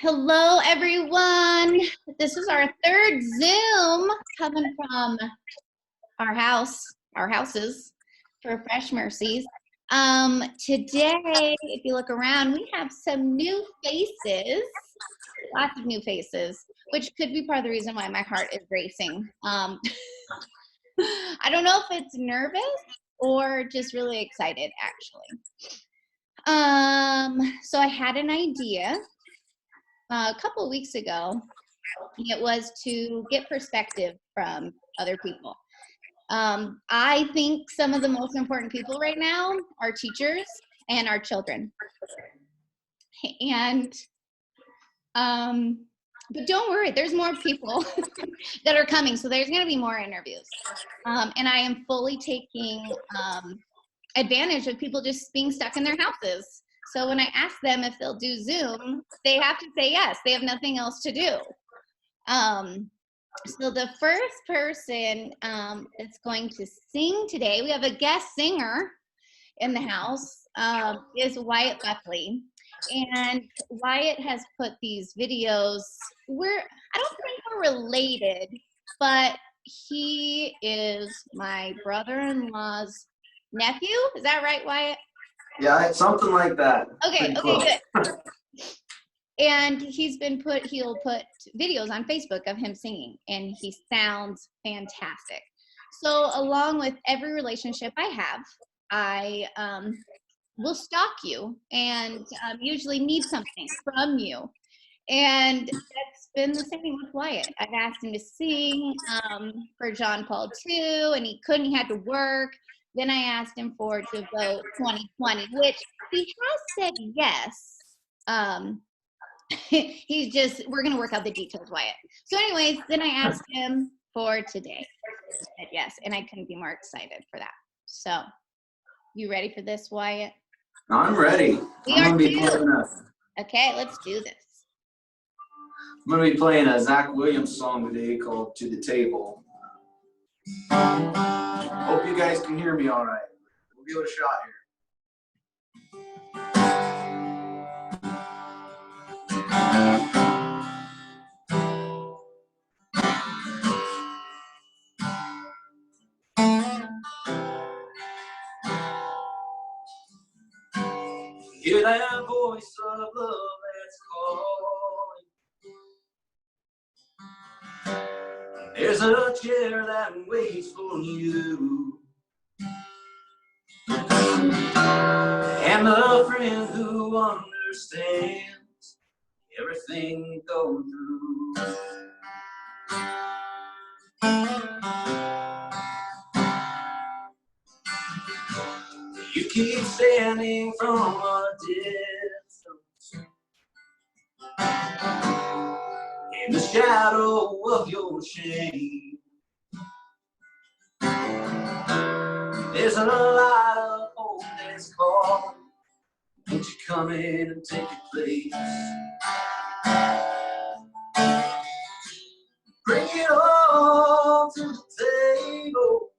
Hello, everyone. This is our third Zoom coming from our houses for Fresh Mercies. Today, if you look around, we have some new faces, lots of new faces, which could be part of the reason why my heart is racing. I don't know if it's nervous or just really excited, actually. So I had an idea a couple of weeks ago. It was to get perspective from other people. I think some of the most important people right now are teachers and our children. And but don't worry, there's more people that are coming, so there's going to be more interviews. And I am fully taking advantage of people just being stuck in their houses. So when I ask them if they'll do Zoom, they have to say yes. They have nothing else to do. So the first person that's going to sing today, we have a guest singer in the house, is Wyatt Buckley. And Wyatt has put these videos where I don't think we're related, but he is my brother-in-law's nephew. Is that right, Wyatt? Yeah, it's something like that. Okay, good. And he'll put videos on Facebook of him singing, and he sounds fantastic. So along with every relationship I have, I will stalk you and usually need something from you. And that's been the same with Wyatt. I've asked him to sing for John Paul II, and he couldn't. He had to work. Then I asked him for to vote 2020, which he has said yes. He's just, we're going to work out the details, Wyatt. So anyways, then I asked him for today. He said yes, and I couldn't be more excited for that. So, you ready for this, Wyatt? I'm ready. I'm going to be playing Okay, let's do this. I'm going to be playing a Zach Williams song today called To the Table. Hope you guys can hear me all right. We'll give it a shot here. Hear that voice of love that's calling. There's a chair that waits for you, and a friend who understands everything you go through. You keep standing from a distance in the shadow of your shame. There's a lot of hope that's calling. Won't you come in and take your place? Bring it all to the table.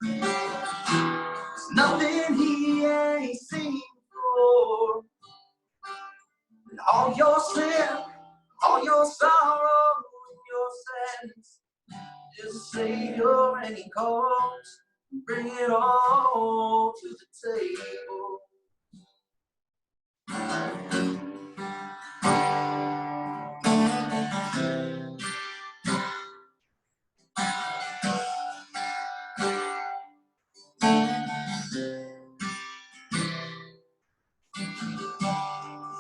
There's nothing he ain't seen before. And all your sin, all your sorrow, your sadness, there's a Savior and he calls. Bring it all to the table.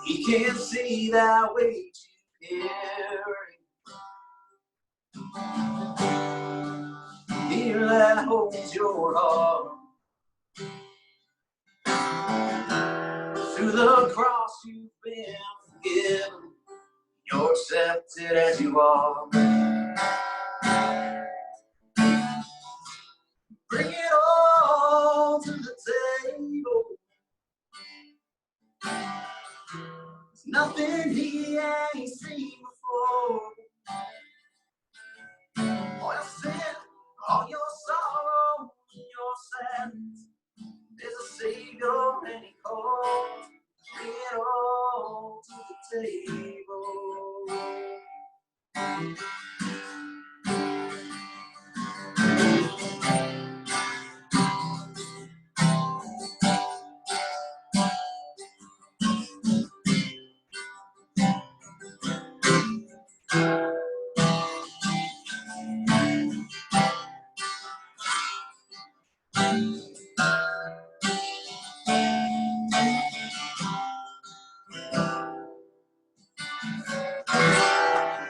He can't see that weight you carry, fear that holds your heart. Through the cross you've been forgiven, you're accepted as you are. Bring it all to the table. There's nothing he ain't seen before. All your sin, all your sorrow, your sadness, there's a Savior and he calls. Bring it all to the table.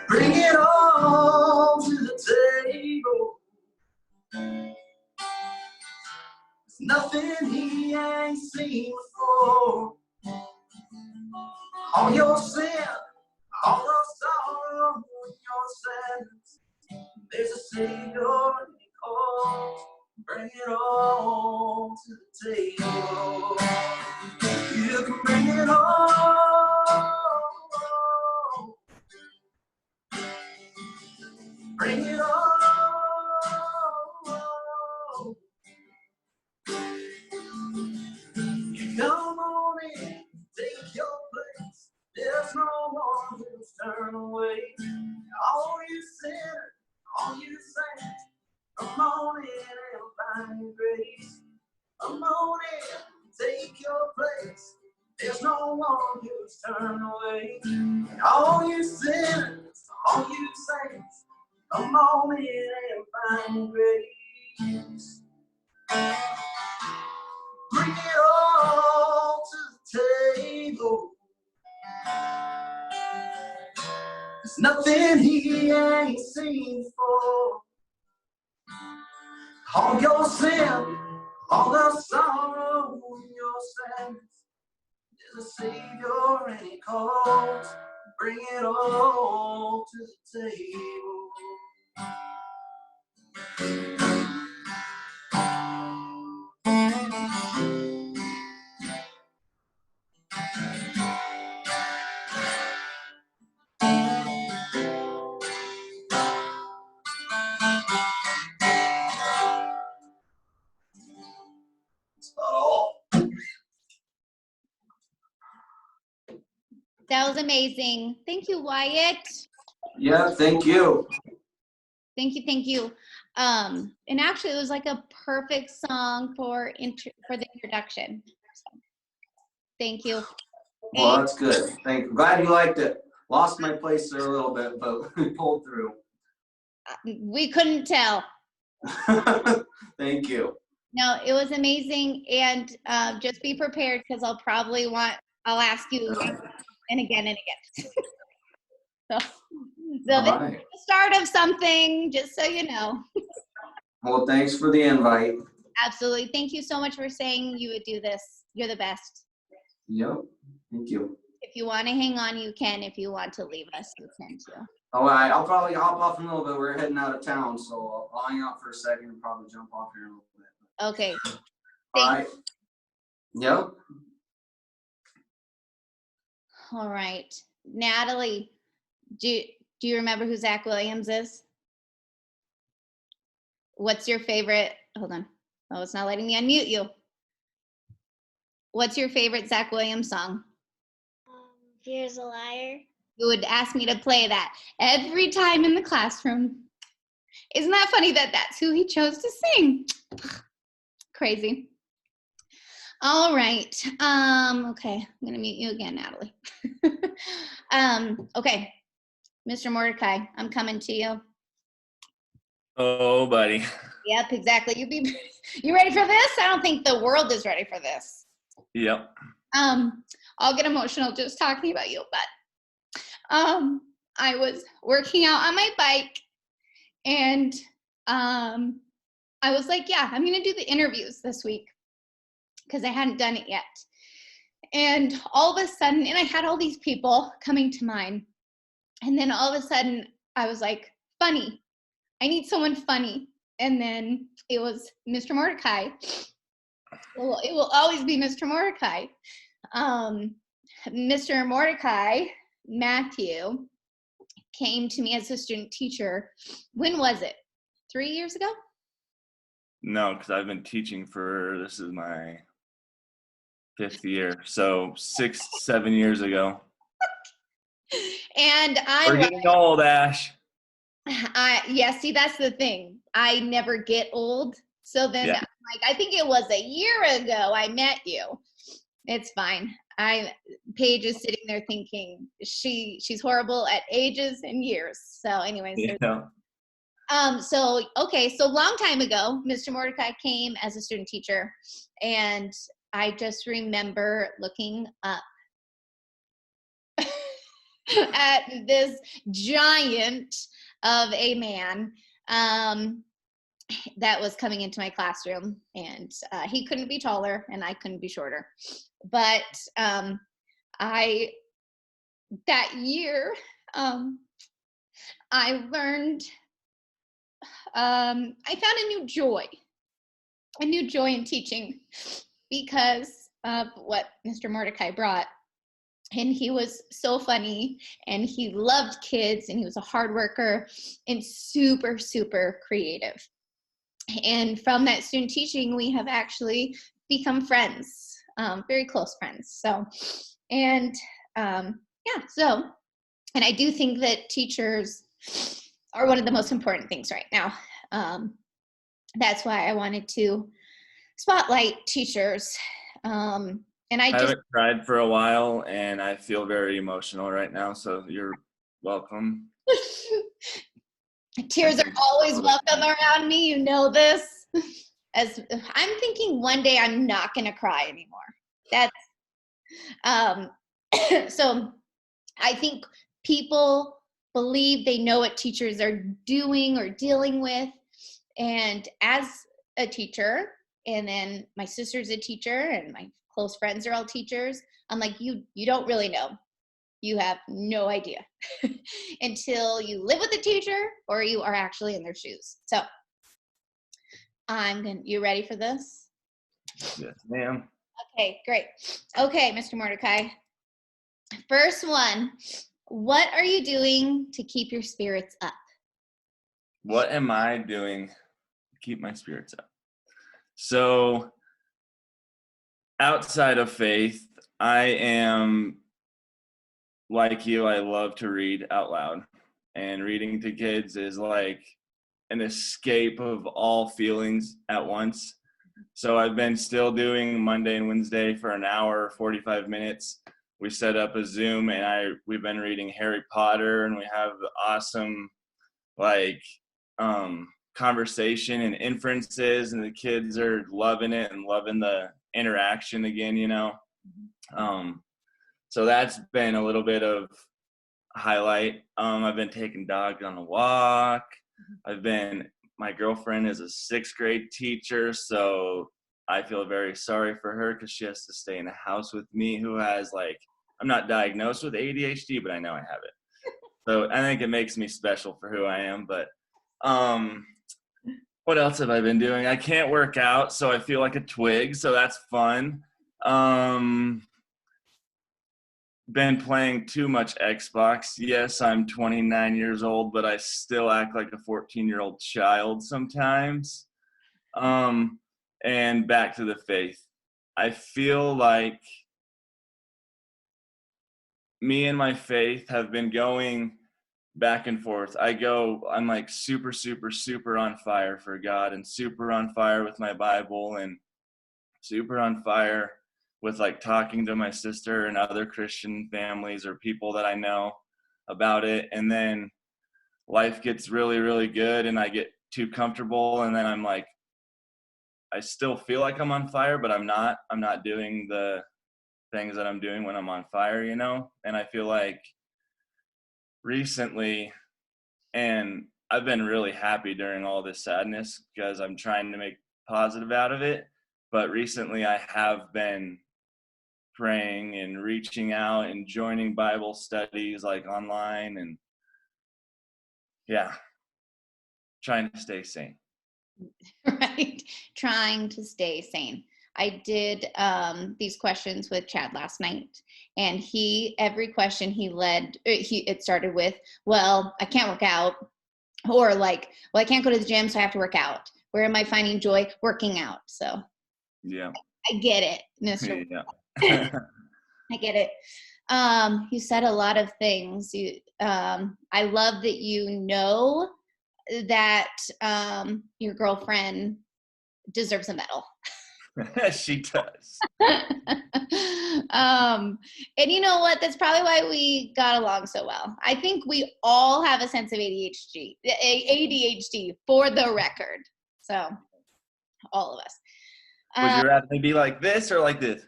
Bring it on to the table. There's nothing he ain't seen before. All your sin, all the sorrow, your sadness. There's a Savior and he calls. Bring it on to the table. You can bring it on. Bring it on. You come on in, take your place. There's no one who's turn away. All you sinners, all you saints, come on in and find your grace. Come on in, take your place. There's no one who's turned away. All you sinners, all you saints, come on in and find grace. Bring it all to the table. There's nothing he ain't seen before. All your sin, all the sorrow, your sadness. There's a Savior and he calls. Bring it all to the table. That's about all. That was amazing. Thank you, Wyatt. Yeah, thank you. Thank you, thank you. And actually, it was like a perfect song for the introduction. So, thank you. Well, that's good. Thank you. Glad you liked it. Lost my place there a little bit, but we pulled through. We couldn't tell. Thank you. No, it was amazing, and just be prepared because I'll ask you and again and again. So this is the start of something, just so you know. Well, thanks for the invite. Absolutely. Thank you so much for saying you would do this. You're the best. Yep. Thank you. If you want to hang on, you can. If you want to leave us, you can too. All right. I'll probably hop off in a little bit. We're heading out of town, so I'll hang out for a second and probably jump off here in a little bit. Okay. All right. Yep. All right. Natalie, do you remember who Zach Williams is? What's your favorite? Hold on. Oh, it's not letting me unmute you. What's your favorite Zach Williams song? Fear's a Liar. You would ask me to play that every time in the classroom. Isn't that funny that that's who he chose to sing? Crazy. All right. Okay. I'm gonna mute you again, Natalie. Okay. Mr. Mordecai, I'm coming to you. Oh, buddy. Yep, exactly. You ready for this? I don't think the world is ready for this. Yep. I'll get emotional just talking about you, but I was working out on my bike and I was like, yeah, I'm gonna do the interviews this week because I hadn't done it yet. And all of a sudden, and I had all these people coming to mind, and then all of a sudden I was like, funny. I need someone funny. And then it was Mr. Mordecai. Well, it will always be Mr. Mordecai. Mr. Mordecai, Matthew, came to me as a student teacher. When was it? 3 years ago? No, because I've been teaching this is my 5th year. So 6, 7 years ago. And We're getting old, Ash. yeah, see, that's the thing. I never get old. So then, Yeah. like, I think it was a year ago I met you. It's fine. Paige is sitting there thinking she's horrible at ages and years. So anyways, Yeah. so okay, so long time ago, Mr. Mordecai came as a student teacher, and I just remember looking up at this giant of a man that was coming into my classroom, and he couldn't be taller and I couldn't be shorter. But I that year I learned I found a new joy in teaching because of what Mr. Mordecai brought. And he was so funny, and he loved kids, and he was a hard worker and super, super creative. And from that student teaching, we have actually become friends, very close friends. So, and yeah, so, and I do think that teachers are one of the most important things right now. That's why I wanted to spotlight teachers. And I haven't cried for a while, and I feel very emotional right now, so you're welcome. Tears are always welcome around me, you know this. As I'm thinking one day I'm not going to cry anymore. That's so I think people believe they know what teachers are doing or dealing with. And as a teacher, and then my sister's a teacher and my close friends are all teachers, I'm like, you don't really know. You have no idea until you live with a teacher or you are actually in their shoes. So you ready for this? Yes, ma'am. Okay, great. Okay, Mr. Mordecai. First one, what are you doing to keep your spirits up? What am I doing to keep my spirits up? So, outside of faith, I am like you. I love to read out loud, and reading to kids is like an escape of all feelings at once. So I've been still doing Monday and Wednesday for an hour, 45 minutes. We set up a Zoom, and we've been reading Harry Potter, and we have the awesome like conversation and inferences, and the kids are loving it and loving the interaction again, you know. So that's been a little bit of highlight. I've been taking dogs on a walk. My girlfriend is a 6th grade teacher, so I feel very sorry for her because she has to stay in a house with me who has I'm not diagnosed with ADHD, but I know I have it. So I think it makes me special for who I am. But what else have I been doing? I can't work out, so I feel like a twig, so that's fun. Been playing too much Xbox. Yes, I'm 29 years old, but I still act like a 14-year-old child sometimes. And back to the faith. I feel like me and my faith have been going back and forth. I'm like super, super, super on fire for God, and super on fire with my Bible, and super on fire with talking to my sister and other Christian families or people that I know about it. And then life gets really, really good, and I get too comfortable, and then I'm like, I still feel like I'm on fire, but I'm not doing the things that I'm doing when I'm on fire, you know? And I feel like recently, and I've been really happy during all this sadness because I'm trying to make positive out of it. But recently I have been praying and reaching out and joining Bible studies online, and trying to stay sane. Right, trying to stay sane. I did these questions with Chad last night, and every question it started with, well, I can't work out, or well, I can't go to the gym, so I have to work out. Where am I finding joy? Working out. So Yeah, I get it, Mr. yeah. I get it. You said a lot of things. I love that you know that your girlfriend deserves a medal. She does. And you know what? That's probably why we got along so well. I think we all have a sense of ADHD for the record. So, all of us. Would you rather be like this or like this?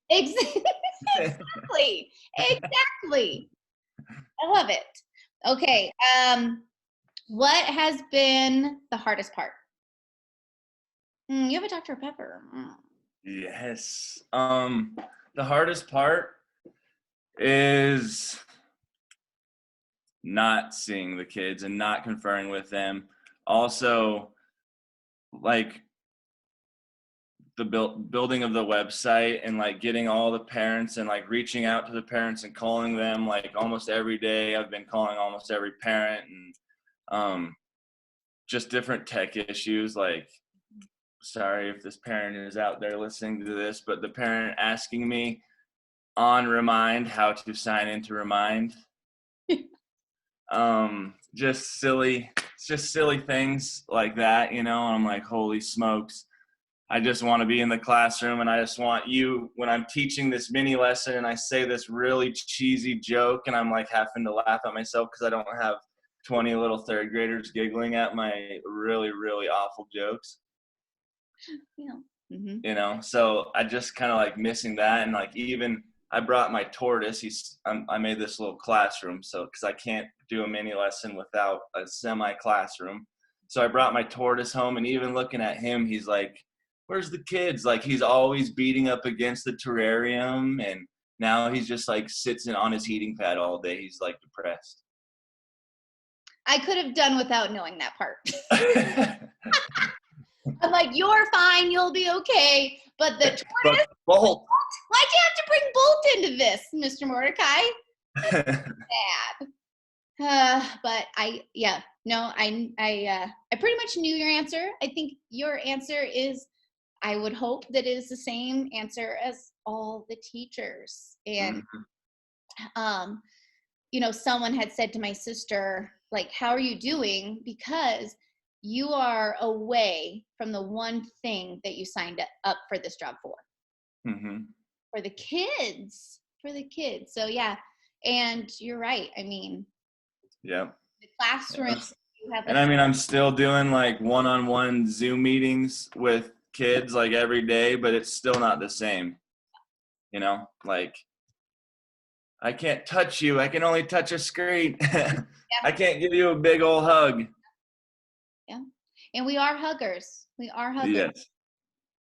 Exactly. Exactly. I love it. Okay. What has been the hardest part? You have a Dr. Pepper. Yes. The hardest part is not seeing the kids and not conferring with them. Also, like the building of the website and like getting all the parents and like reaching out to the parents and calling them like almost every day. I've been calling almost every parent, and just different tech issues. Like, sorry if this parent is out there listening to this, but the parent asking me on Remind how to sign into Remind. Just silly things like that, you know. And I'm like, holy smokes, I just want to be in the classroom, and I just want you, when I'm teaching this mini lesson and I say this really cheesy joke and I'm like having to laugh at myself because I don't have 20 little third graders giggling at my really, really awful jokes. Yeah. Mm-hmm. You know, so I just kind of like missing that. And like, even I brought my tortoise. I made this little classroom, so because I can't do a mini lesson without a semi classroom. So I brought my tortoise home, and even looking at him, he's like, where's the kids? Like, he's always beating up against the terrarium, and now he's just like sits on his heating pad all day. He's like depressed. I could have done without knowing that part. I'm like, you're fine, you'll be okay. But the tortoise, Bolt. why'd you have to bring Bolt into this, Mr. Mordecai? Bad. But I pretty much knew your answer. I think your answer is, I would hope that it is the same answer as all the teachers. And you know, someone had said to my sister, like, how are you doing? Because you are away from the one thing that you signed up for this job for. For the kids. So yeah. And you're right. I mean, yeah. The classroom. You have and I mean, I'm still doing like one-on-one Zoom meetings with kids like every day, but it's still not the same. You know, like, I can't touch you. I can only touch a screen. Yeah. I can't give you a big old hug. Yeah. And we are huggers. Yes.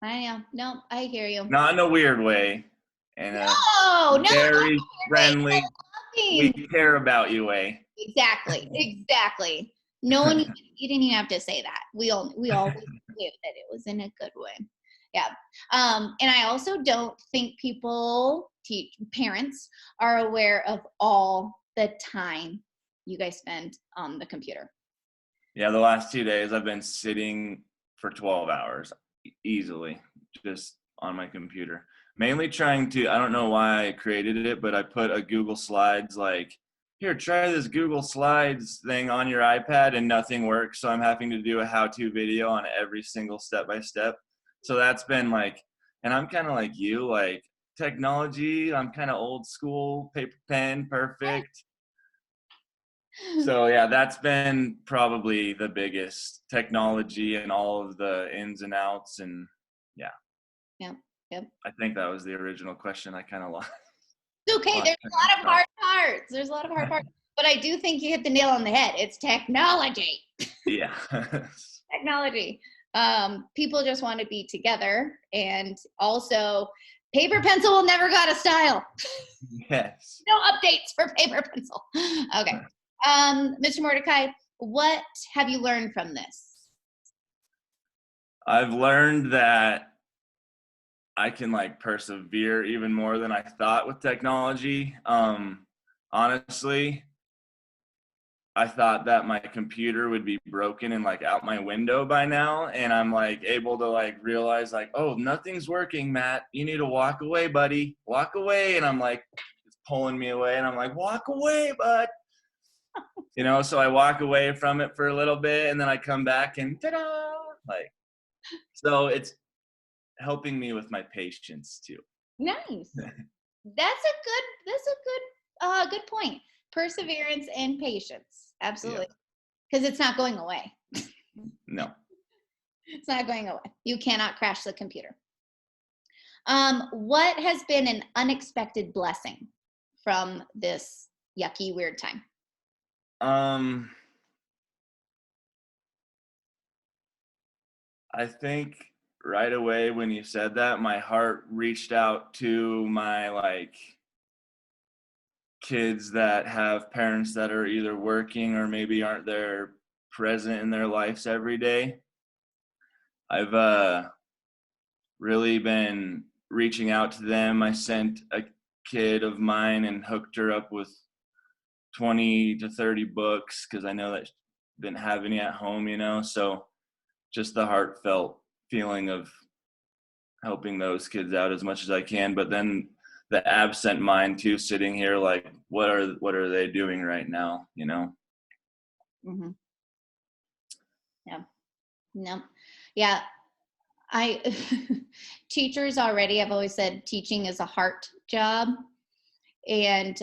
I am. No, I hear you. Not in a weird way. And very friendly. We care about you way. Exactly. No one, you didn't even have to say that. We all knew that it was in a good way. Yeah. And I also don't think parents are aware of all the time you guys spend on the computer. Yeah, the last 2 days I've been sitting for 12 hours easily just on my computer. Mainly trying to, I don't know why I created it, but I put a Google Slides, like, here, try this Google Slides thing on your iPad, and nothing works. So I'm having to do a how-to video on every single step-by-step. So that's been like, and I'm kind of like you, like technology, I'm kind of old school, paper pen, perfect. So yeah, that's been probably the biggest, technology and all of the ins and outs. And yeah. Yep. I think that was the original question. I kind of lost. It's okay. There's a lot of hard parts. But I do think you hit the nail on the head. It's technology. Yeah. Technology. People just want to be together. And also, paper pencil will never go out of style. Yes. No updates for paper pencil. Okay. Mr. Mordecai, what have you learned from this? I've learned that I can like persevere even more than I thought with technology. Honestly, I thought that my computer would be broken and like out my window by now. And I'm like able to like realize like, oh, nothing's working, Matt. You need to walk away, buddy. Walk away. And I'm like, pulling me away, and I'm like, walk away, bud. You know, so I walk away from it for a little bit, and then I come back and ta-da! Like, so it's helping me with my patience too. Nice. That's a good point. Perseverance and patience. Absolutely. Because it's not going away. No. It's not going away. You cannot crash the computer. What has been an unexpected blessing from this yucky, weird time? I think right away when you said that, my heart reached out to my like kids that have parents that are either working or maybe aren't there present in their lives every day. I've really been reaching out to them. I sent a kid of mine and hooked her up with 20 to 30 books because I know that she didn't have any at home, you know, so just the heartfelt feeling of helping those kids out as much as I can, but then the absent mind too, sitting here like, what are they doing right now, you know? Mm-hmm. Yeah. No. Yeah. I teachers already, I've always said teaching is a heart job. And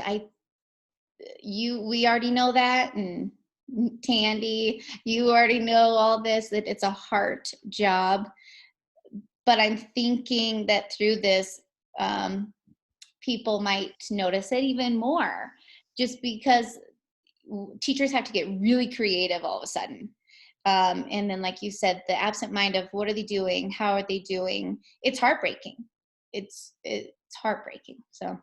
we already know that. And Tandy, you already know all this, that it's a heart job. But I'm thinking that through this, people might notice it even more, just because teachers have to get really creative all of a sudden. And then, like you said, the absent mind of what are they doing? How are they doing? It's heartbreaking. It's heartbreaking. So,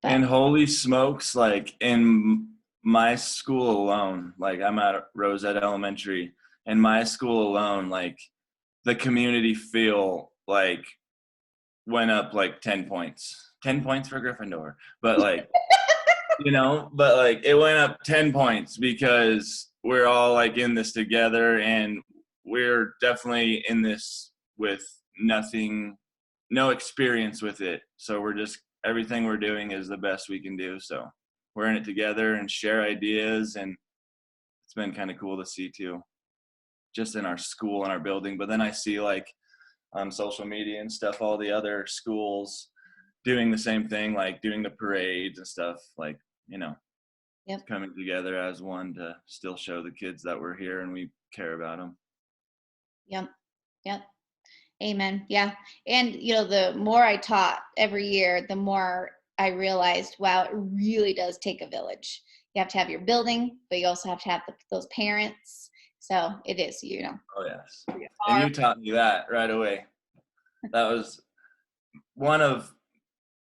but. And holy smokes, like in my school alone, like I'm at Rosette Elementary, in my school alone, like the community feel like went up like 10 points. 10 points for Gryffindor. But like, you know, but like it went up 10 points because we're all like in this together, and we're definitely in this with no experience with it. So we're just, everything we're doing is the best we can do. So we're in it together and share ideas, and it's been kind of cool to see too, just in our school and our building. But then I see like on social media and stuff, all the other schools doing the same thing, like doing the parades and stuff, like, you know, Yep. coming together as one to still show the kids that we're here and we care about them. Yep. Yep. Amen. Yeah. And, the more I taught every year, the more I realized, wow, it really does take a village. You have to have your building, but you also have to have those parents. So it is, Oh, yes. And you taught me that right away. That was one of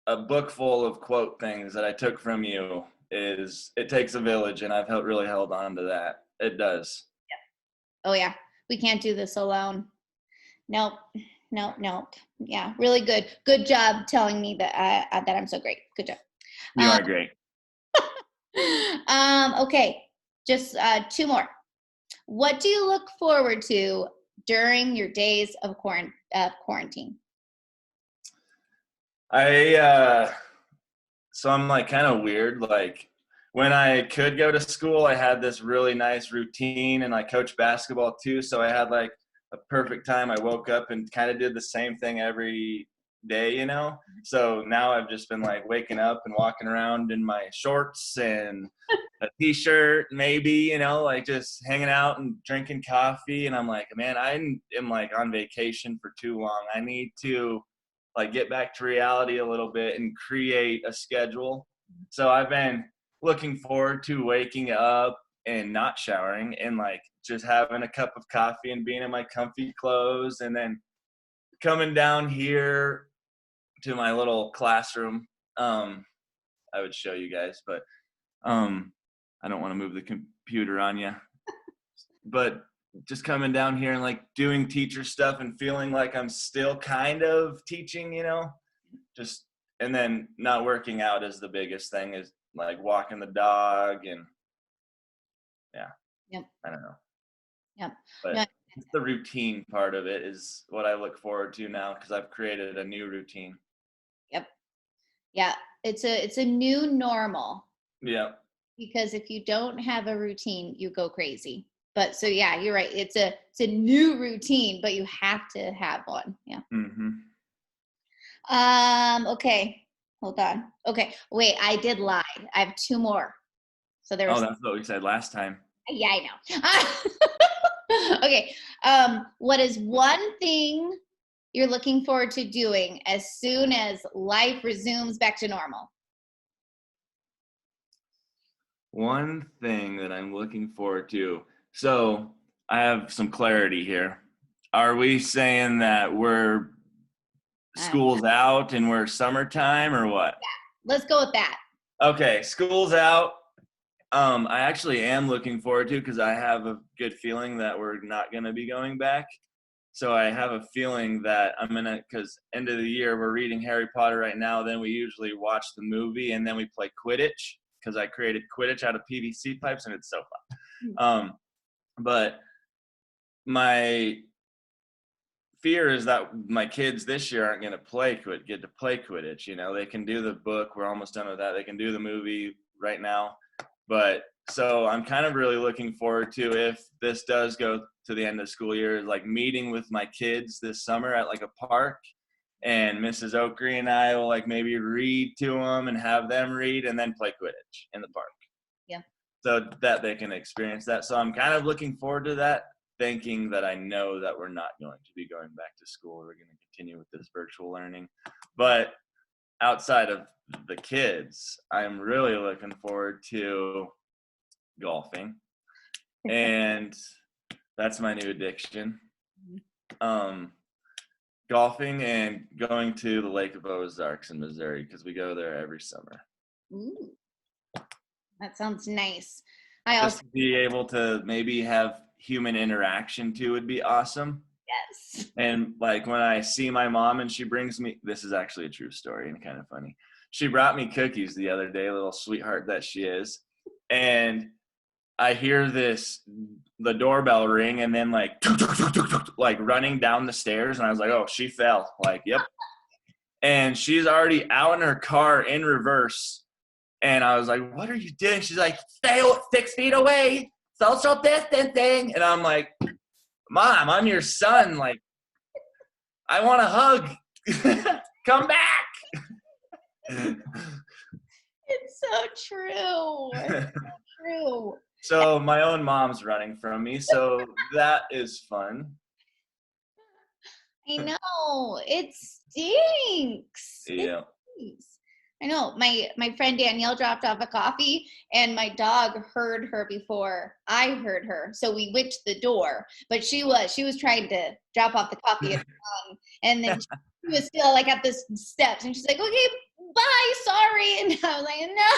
a book full of quote things that I took from you, is it takes a village, and I've really held on to that. It does. Yeah. Oh, yeah. We can't do this alone. Nope. Yeah, really good. Good job telling me that that I'm so great. Good job. You are great. Okay, just 2 more. What do you look forward to during your days of quarantine? So I'm like kind of weird. Like when I could go to school, I had this really nice routine, and I coached basketball too. So I had like a perfect time. I woke up and kind of did the same thing every day, you know? So now I've just been like waking up and walking around in my shorts and a t-shirt, maybe, you know, like just hanging out and drinking coffee. And I'm like, man, I am like on vacation for too long. I need to like get back to reality a little bit and create a schedule. So I've been looking forward to waking up and not showering and like just having a cup of coffee and being in my comfy clothes, and then coming down here to my little classroom. I would show you guys, but I don't want to move the computer on you. But just coming down here and like doing teacher stuff and feeling like I'm still kind of teaching, you know, just, and then not working out is the biggest thing, is like walking the dog, and yeah. Yep. I don't know. Yep. But No. the routine part of it is what I look forward to now, because I've created a new routine. Yep. Yeah, it's a new normal, Yeah. because if you don't have a routine, you go crazy. But so yeah, you're right. It's a new routine, but you have to have one. Yeah. Mm-hmm. Okay. Hold on. Okay. Wait, I did lie. I have two more. So there Oh, was that's what we said last time. yeah, I know. Okay. What is one thing you're looking forward to doing as soon as life resumes back to normal? One thing that I'm looking forward to. So I have some clarity here. Are we saying that we're Uh, school's out and we're summertime or what? let's go with that. Okay, school's out. I actually am looking forward to, because I have a good feeling that we're not going to be going back. So I have a feeling that I'm going to, because end of the year, we're reading Harry Potter right now. Then we usually watch the movie and then we play Quidditch, because I created Quidditch out of PVC pipes and it's so fun. But my fear is that my kids this year aren't going to get to play Quidditch. You know, they can do the book. We're almost done with that. They can do the movie right now. But so I'm kind of really looking forward to, if this does go to the end of the school year, like meeting with my kids this summer at like a park, and Mrs. Oakrey and I will like maybe read to them and have them read and then play Quidditch in the park. Yeah. So that they can experience that. So I'm kind of looking forward to that, thinking that I know that we're not going to be going back to school. We're going to continue with this virtual learning. But outside of the kids, I'm really looking forward to golfing. And that's my new addiction. Golfing and going to the Lake of Ozarks in Missouri, because we go there every summer. Ooh, that sounds nice. I Just also to be able to maybe have human interaction too would be awesome. yes. And like when I see my mom and she brings me, this is actually a true story and kind of funny. She brought me cookies the other day, little sweetheart that she is. And I hear the doorbell ring, and then like running down the stairs. And I was like, oh, she fell. Like, yep. And she's already out in her car in reverse. And I was like, what are you doing? She's like, stay 6 feet away, social distancing. And I'm like, Mom, I'm your son. Like, I want a hug. Come back. It's so true. It's so true. So my own mom's running from me. So that is fun. I know. It stinks. It Yeah. stinks. I know. My friend Danielle dropped off a coffee, and my dog heard her before I heard her. So we went to the door, but she was trying to drop off the coffee, and then she was still like at the steps, and she's like, "Okay, bye, sorry." And I was like, "No."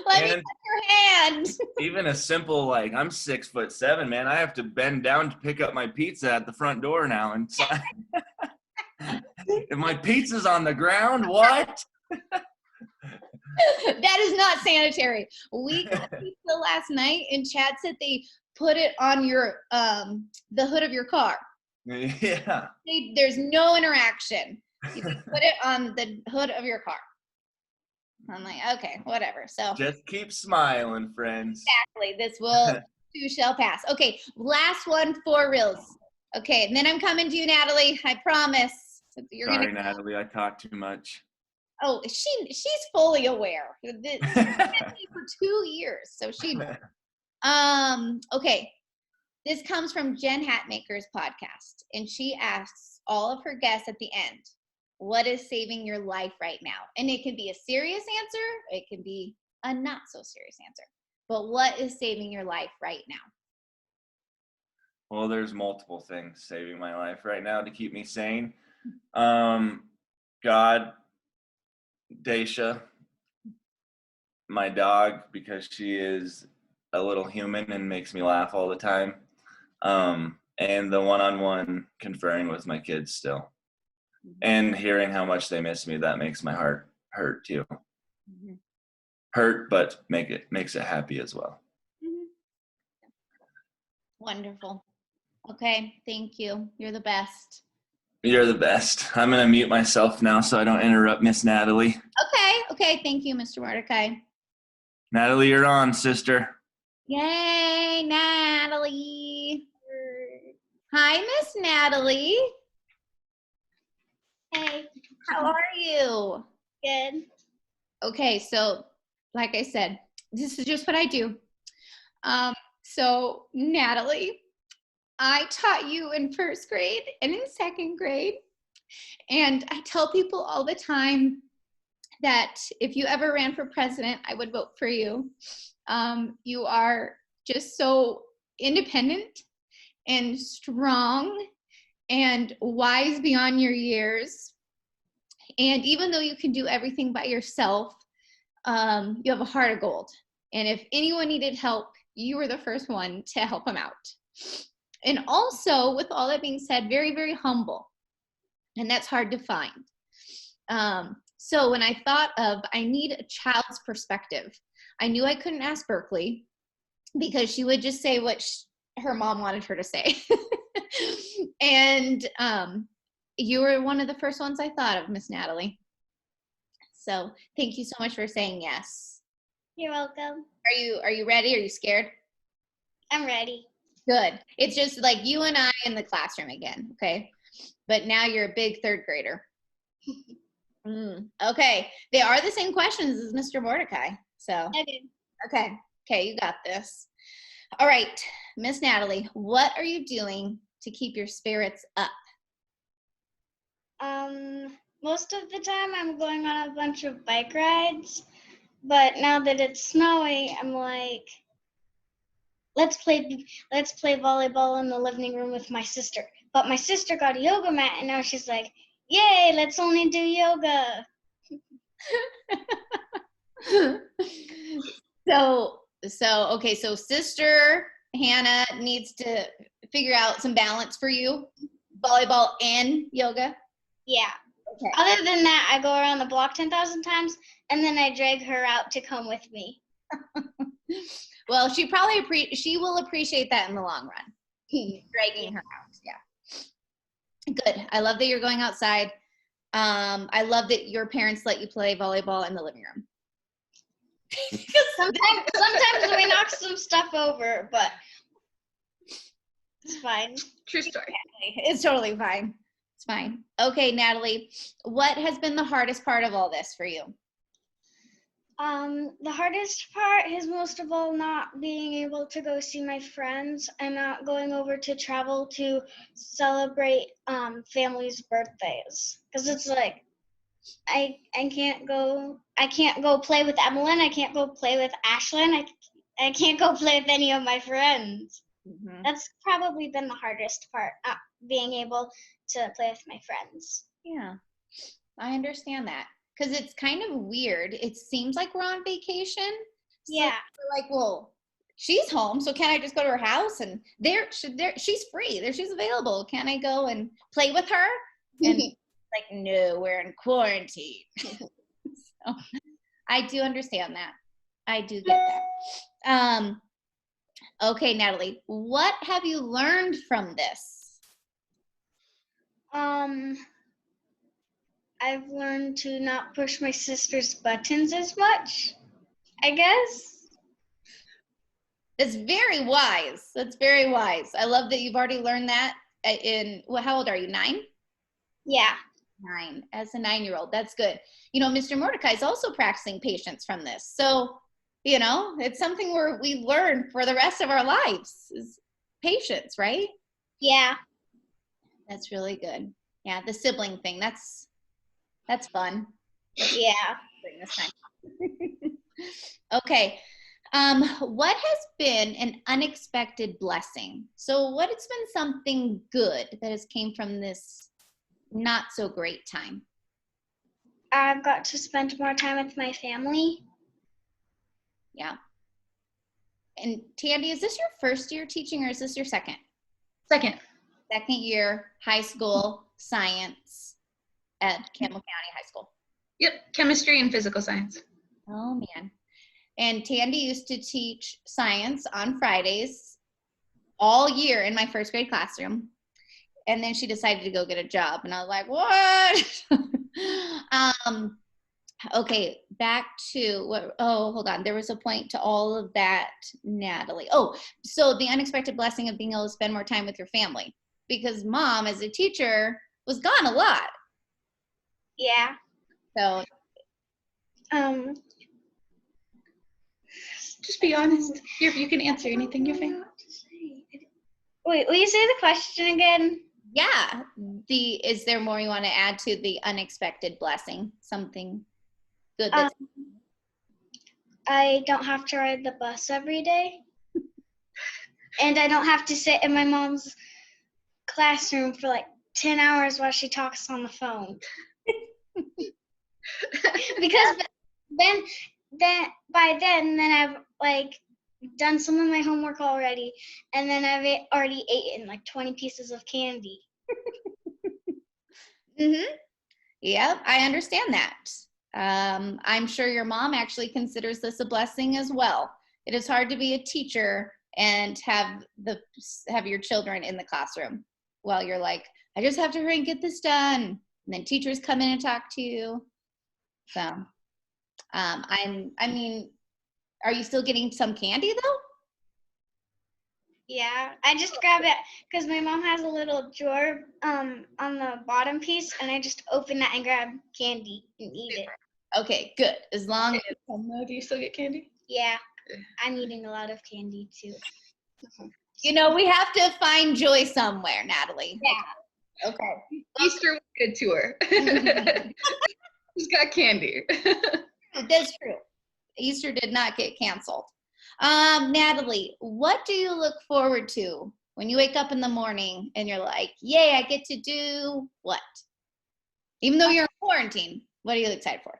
Let me touch your hand. Even a simple, like, I'm 6'7", man. I have to bend down to pick up my pizza at the front door now. And if my pizza's on the ground, what? That is not sanitary. We got pizza last night, and Chad said they put it on your the hood of your car. Yeah. There's no interaction. You can put it on the hood of your car. I'm like, okay, whatever. So Just keep smiling, friends. exactly, this will too shall pass. Okay, last one for reals. Okay, and then I'm coming to you, Natalie. I promise. You're Sorry, Natalie, I talk too much. Oh, she's fully aware. She's been with me for 2 years, so she knows. Okay. This comes from Jen Hatmaker's podcast, and she asks all of her guests at the end, what is saving your life right now? And it can be a serious answer, it can be a not so serious answer. But what is saving your life right now? Well, there's multiple things saving my life right now to keep me sane. God, Daisha, my dog, because she is a little human and makes me laugh all the time. And the one-on-one conferring with my kids still. And hearing how much they miss me, that makes my heart hurt too. Mm-hmm. Hurt, but makes it happy as well. Mm-hmm. Wonderful. Okay, thank you. You're the best. You're the best. I'm going to mute myself now so I don't interrupt Miss Natalie. Okay. Thank you, Mr. Mordecai. Natalie, you're on, sister. Yay, Natalie. Hi, Miss Natalie. Hey, How are you? good. Okay, so like I said, this is just what I do. So Natalie, I taught you in first grade and in second grade. And I tell people all the time that if you ever ran for president, I would vote for you. You are just so independent and strong and wise beyond your years. And even though you can do everything by yourself, you have a heart of gold. And if anyone needed help, you were the first one to help them out. And also, with all that being said, very, very humble. And that's hard to find. So when I thought of, I need a child's perspective, I knew I couldn't ask Berkeley because she would just say what her mom wanted her to say. And you were one of the first ones I thought of, Miss Natalie. So thank you so much for saying yes. You're welcome. Are you ready? Are you scared? I'm ready. Good. It's just like you and I in the classroom again, okay? But now you're a big third grader. Okay. They are the same questions as Mr. Mordecai. So, okay, you got this. All right, Miss Natalie, what are you doing to keep your spirits up? Most of the time I'm going on a bunch of bike rides, but now that it's snowing, I'm like, let's play volleyball in the living room with my sister. But my sister got a yoga mat, and now she's like, yay, let's only do yoga. So sister Hannah needs to figure out some balance for you, volleyball and yoga. Yeah. Okay. Other than that, I go around the block 10,000 times, and then I drag her out to come with me. Well, she will appreciate that in the long run. Dragging her out. Yeah. Good. I love that you're going outside. I love that your parents let you play volleyball in the living room. Sometimes we knock some stuff over, but it's fine. True story. It's totally fine. It's fine. Okay, Natalie, what has been the hardest part of all this for you? The hardest part is most of all not being able to go see my friends and not going over to travel to celebrate families' birthdays. Because it's like I can't go play with Emmeline, I can't go play with Ashlyn, I can't go play with any of my friends. Mm-hmm. That's probably been the hardest part, being able to play with my friends. Yeah, I understand that. Because it's kind of weird. It seems like we're on vacation. So yeah. We're like, well, she's home, so can I just go to her house? And she's free. She's available. Can I go and play with her? And like, no, we're in quarantine. So I do understand that. I do get that. Okay, Natalie, what have you learned from this? I've learned to not push my sister's buttons as much, I guess. That's very wise. That's very wise. I love that you've already learned that how old are you, 9? Yeah. 9, as a 9-year-old. That's good. You know, Mr. Mordecai is also practicing patience from this. So, you know, it's something where we learn for the rest of our lives is patience, right? Yeah. That's really good. Yeah, the sibling thing. That's fun. Yeah. This time. Okay. What has been an unexpected blessing? So what's been something good that has came from this not so great time? I've got to spend more time with my family. Yeah. And Tandy, is this your first year teaching or is this your second? Second year, high school, science at Campbell County High School. Yep, chemistry and physical science. Oh, man. And Tandy used to teach science on Fridays all year in my first grade classroom. And then she decided to go get a job. And I was like, what? Okay, back to what, oh, hold on. There was a point to all of that, Natalie. Oh, so the unexpected blessing of being able to spend more time with your family, because mom, as a teacher, was gone a lot. Yeah. So Um, Just be honest. You can answer anything. You're fine. wait, will you say the question again? yeah, is there more you want to add to the unexpected blessing? Something good that's I don't have to ride the bus every day. And I don't have to sit in my mom's classroom for like 10 hours while she talks on the phone. Because then by then I've like done some of my homework already, and then I've already eaten like 20 pieces of candy. mm-hmm. Yep, I understand that. I'm sure your mom actually considers this a blessing as well. It is hard to be a teacher and have your children in the classroom while you're like, I just have to hurry and get this done. And then teachers come in and talk to you. So, I mean, are you still getting some candy though? Yeah, I just grab it because my mom has a little drawer on the bottom piece, and I just open that and grab candy and eat it. Okay, good. As long as, Do you still get candy? Yeah, I'm eating a lot of candy too. you know, we have to find joy somewhere, Natalie. Yeah. Okay. Easter was good to her. She's got candy. That's true. Easter did not get canceled. Natalie, what do you look forward to when you wake up in the morning and you're like, yay, I get to do what? Even though you're in quarantine, what are you excited for?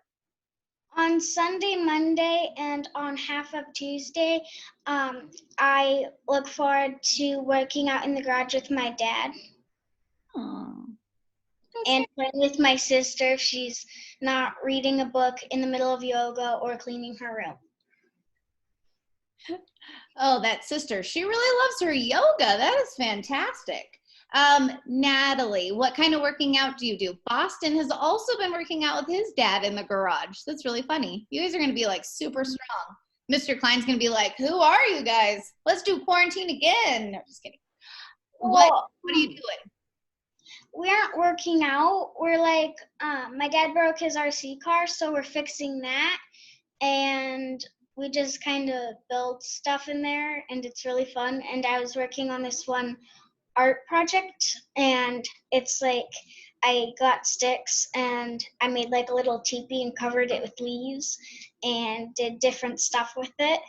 On Sunday, Monday, and on half of Tuesday, I look forward to working out in the garage with my dad Oh, and playing with my sister if she's not reading a book in the middle of yoga or cleaning her room. oh, that sister, she really loves her yoga. That is fantastic. Natalie, what kind of working out do you do? Boston has also been working out with his dad in the garage. That's really funny. You guys are going to be like super strong. Mr. Klein's going to be like, who are you guys? Let's do quarantine again. No, just kidding. What are you doing? We aren't working out. We're like, my dad broke his RC car, so we're fixing that. And we just kind of build stuff in there, and it's really fun. And I was working on this one art project, and it's like I got sticks and I made like a little teepee and covered it with leaves and did different stuff with it.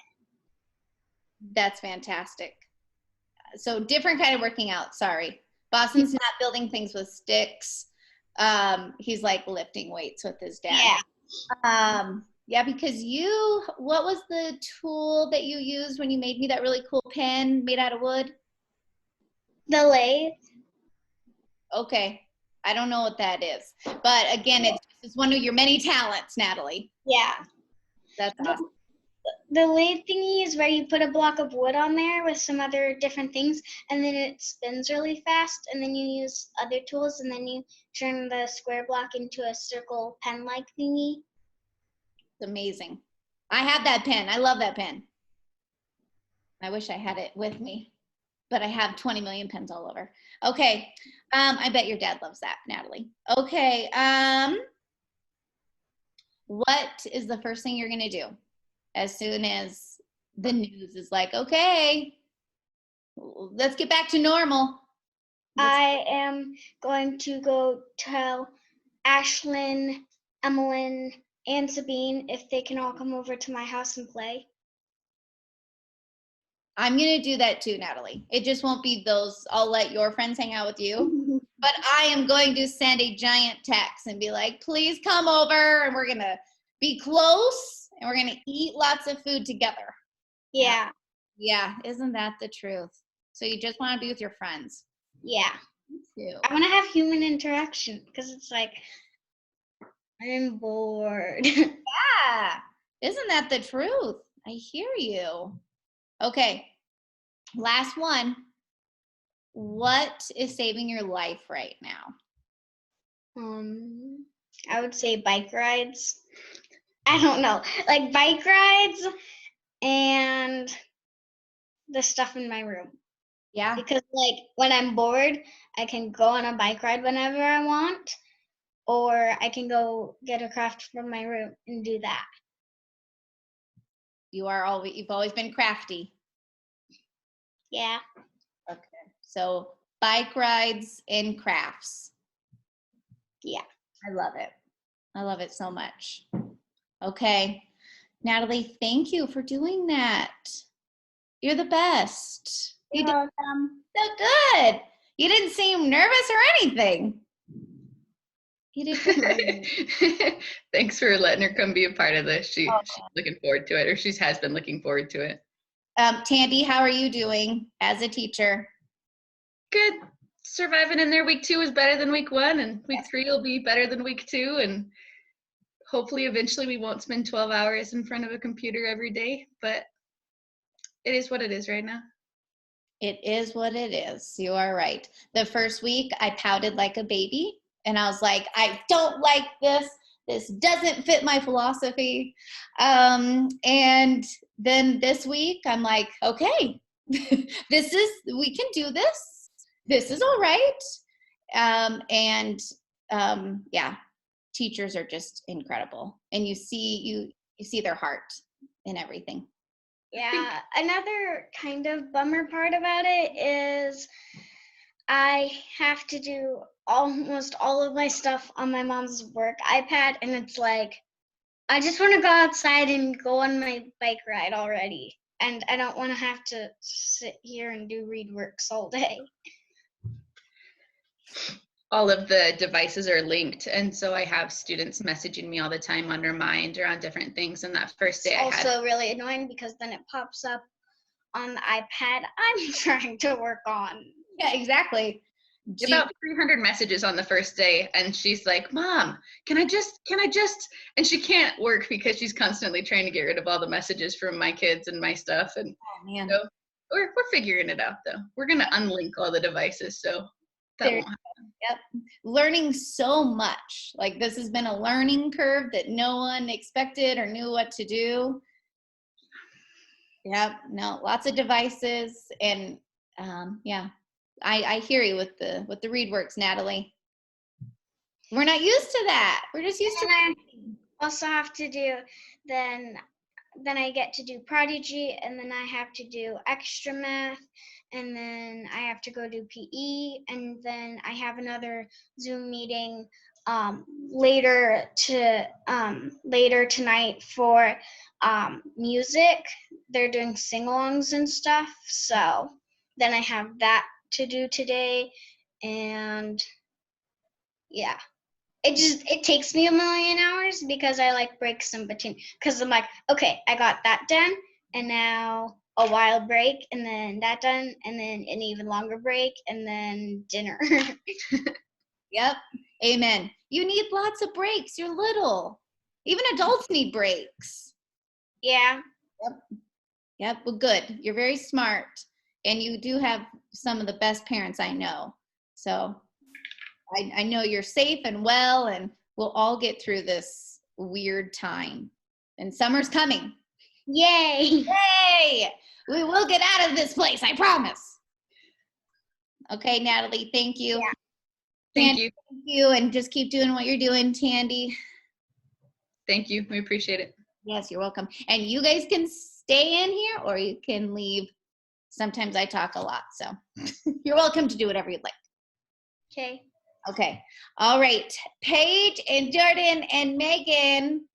That's fantastic. So different kind of working out. Sorry. Boston's not building things with sticks. He's like lifting weights with his dad. Yeah. Yeah, because what was the tool that you used when you made me that really cool pen made out of wood? The lathe. Okay. I don't know what that is. But again, it's one of your many talents, Natalie. Yeah. That's awesome. The lathe thingy is where you put a block of wood on there with some other different things, and then it spins really fast, and then you use other tools, and then you turn the square block into a circle pen-like thingy. It's amazing. I have that pen. I love that pen. I wish I had it with me, but I have 20 million pens all over. Okay. I bet your dad loves that, Natalie. Okay. What is the first thing you're going to do as soon as the news is like, okay, let's get back to normal? I am going to go tell Ashlyn, Emmeline, and Sabine if they can all come over to my house and play. I'm going to do that too, Natalie. It just won't be those, I'll let your friends hang out with you. But I am going to send a giant text and be like, please come over and we're going to be close and we're going to eat lots of food together. Yeah. Yeah, isn't that the truth? So you just want to be with your friends. Yeah. Me too. I want to have human interaction because it's like, I'm bored. Yeah, isn't that the truth? I hear you. Okay, last one. what is saving your life right now? I would say bike rides. I don't know, like bike rides and the stuff in my room. Yeah. Because like when I'm bored, I can go on a bike ride whenever I want, or I can go get a craft from my room and do that. You've always been crafty. Yeah. Okay. So bike rides and crafts. Yeah. I love it. I love it so much. Okay. Natalie, thank you for doing that. You're the best. You did so good. You didn't seem nervous or anything. You did good. Thanks for letting her come be a part of this. She's looking forward to it, or she has been looking forward to it. Tandy, how are you doing as a teacher? Good. Surviving in there. Week 2 is better than week 1, and week 3 will be better than week 2, and hopefully eventually we won't spend 12 hours in front of a computer every day, but it is what it is right now. It is what it is. You are right. The first week I pouted like a baby and I was like, I don't like this. This doesn't fit my philosophy. And then this week I'm like, okay, we can do this. This is all right. Yeah, teachers are just incredible. And you see their heart in everything. Yeah, another kind of bummer part about it is I have to do almost all of my stuff on my mom's work iPad, and it's like, I just want to go outside and go on my bike ride already, and I don't want to have to sit here and do read works all day. All of the devices are linked, and so I have students messaging me all the time on Remind or on different things. And that first day It's also really annoying because then it pops up on the iPad I'm trying to work on. Yeah, exactly. About 300 messages on the first day, and she's like, Mom, can I just, and she can't work because she's constantly trying to get rid of all the messages from my kids and my stuff. And man. So we're figuring it out, though. We're going to unlink all the devices, so that won't happen. Yep. Learning so much. Like this has been a learning curve that no one expected or knew what to do. Yep. No, lots of devices. And yeah, I hear you with the read works, Natalie. We're not used to that. We're just used to. I also have to do then I get to do Prodigy, and then I have to do extra math, and then I have to go do PE, and then I have another Zoom meeting later tonight for music. They're doing sing-alongs and stuff, so then I have that to do today, and yeah. It takes me a million hours because I like breaks in between, because I'm like, okay, I got that done, and now a wild break, and then that done, and then an even longer break, and then dinner. Yep. Amen. You need lots of breaks. You're little. Even adults need breaks. Yeah. Yep. Well, good. You're very smart, and you do have some of the best parents I know. So I know you're safe and well, and we'll all get through this weird time. And summer's coming. Yay! Yay! We will get out of this place, I promise. Okay, Natalie, thank you. Yeah. Thank you. Thank you, and just keep doing what you're doing, Tandy. Thank you. We appreciate it. Yes, you're welcome. And you guys can stay in here or you can leave. Sometimes I talk a lot, so you're welcome to do whatever you'd like. Okay. Okay. All right. Paige and Jordan and Megan,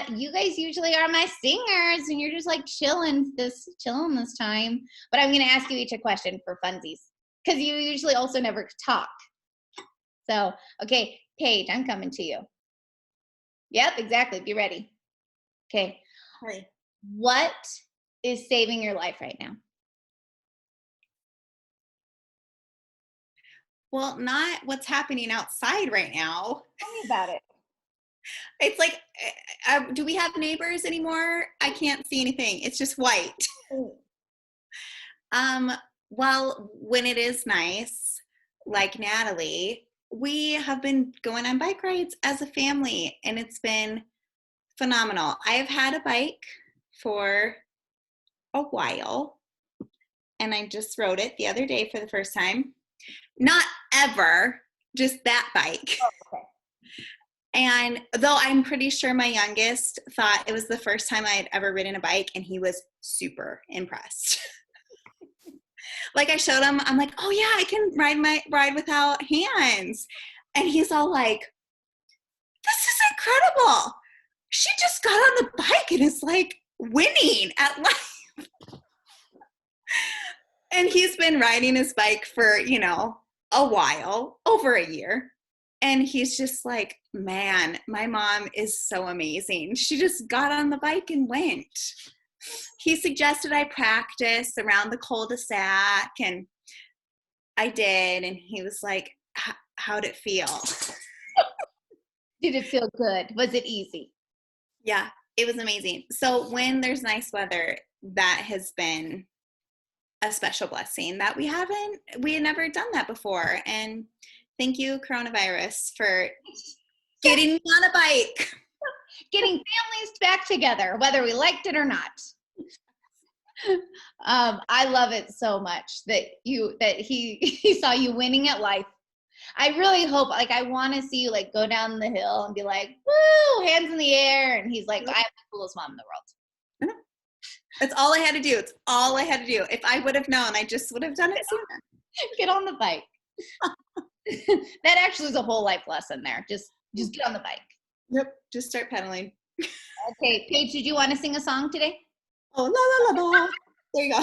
you guys usually are my singers, and you're just like chilling this time. But I'm going to ask you each a question for funsies, because you usually also never talk. So, okay, Paige, I'm coming to you. Yep, exactly. Be ready. Okay. Hurry. What is saving your life right now? Well, not what's happening outside right now. Tell me about it. It's like, do we have neighbors anymore? I can't see anything. It's just white. Well, when it is nice, like Natalie, we have been going on bike rides as a family, and it's been phenomenal. I have had a bike for a while, and I just rode it the other day for the first time. Not ever, just that bike. Okay. And though I'm pretty sure my youngest thought it was the first time I had ever ridden a bike, and he was super impressed. Like I showed him, I'm like, oh yeah, I can ride without hands. And he's all like, this is incredible. She just got on the bike and is like winning at life. And he's been riding his bike for, a while, over a year. And he's just like, man, my mom is so amazing. She just got on the bike and went. He suggested I practice around the cul-de-sac, and I did. And he was like, how'd it feel? Did it feel good? Was it easy? Yeah, it was amazing. So when there's nice weather, that has been a special blessing that we had never done that before. And thank you, coronavirus, for getting me on a bike. Getting families back together, whether we liked it or not. I love it so much that he saw you winning at life. I really hope, like, I want to see you like go down the hill and be like, woo, hands in the air. And he's like, I am the coolest mom in the world. That's all I had to do. It's all I had to do. If I would have known, I just would have done it sooner. Get on the bike. That actually is a whole life lesson there. Just get on the bike. Yep. Just start pedaling. Okay, Paige, did you want to sing a song today? Oh, la la la la. There you go.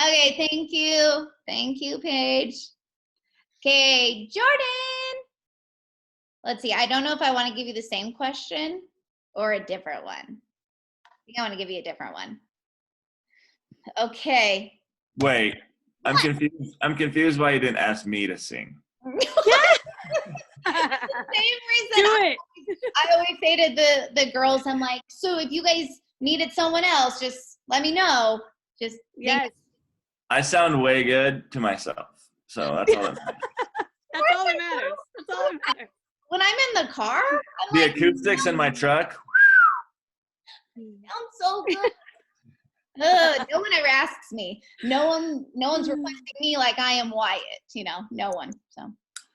Okay, thank you. Thank you, Paige. Okay, Jordan. Let's see. I don't know if I want to give you the same question or a different one. I think I want to give you a different one. Okay. Wait, I'm confused. I'm confused why you didn't ask me to sing. Same reason I always say to the girls, I'm like, so if you guys needed someone else, just let me know. Just Yes. I sound way good to myself, so that's all that matters. That's all that matters. That's all that matters. When I'm in the car, I'm The like, acoustics in my truck. sounds so good. No one ever asks me. No one's requesting me like I am Wyatt. No one. So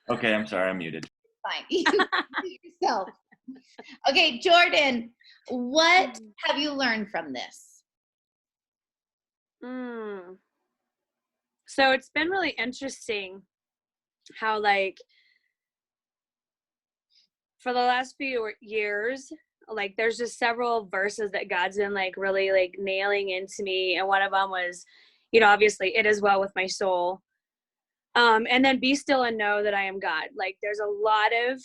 Okay, I'm sorry, I'm muted. fine. You do yourself. Okay, Jordan, what have you learned from this? So it's been really interesting how, like, for the last few years, like, there's just several verses that God's been like really like nailing into me, and one of them was, obviously, it is well with my soul, and then be still and know that I am God. Like, there's a lot of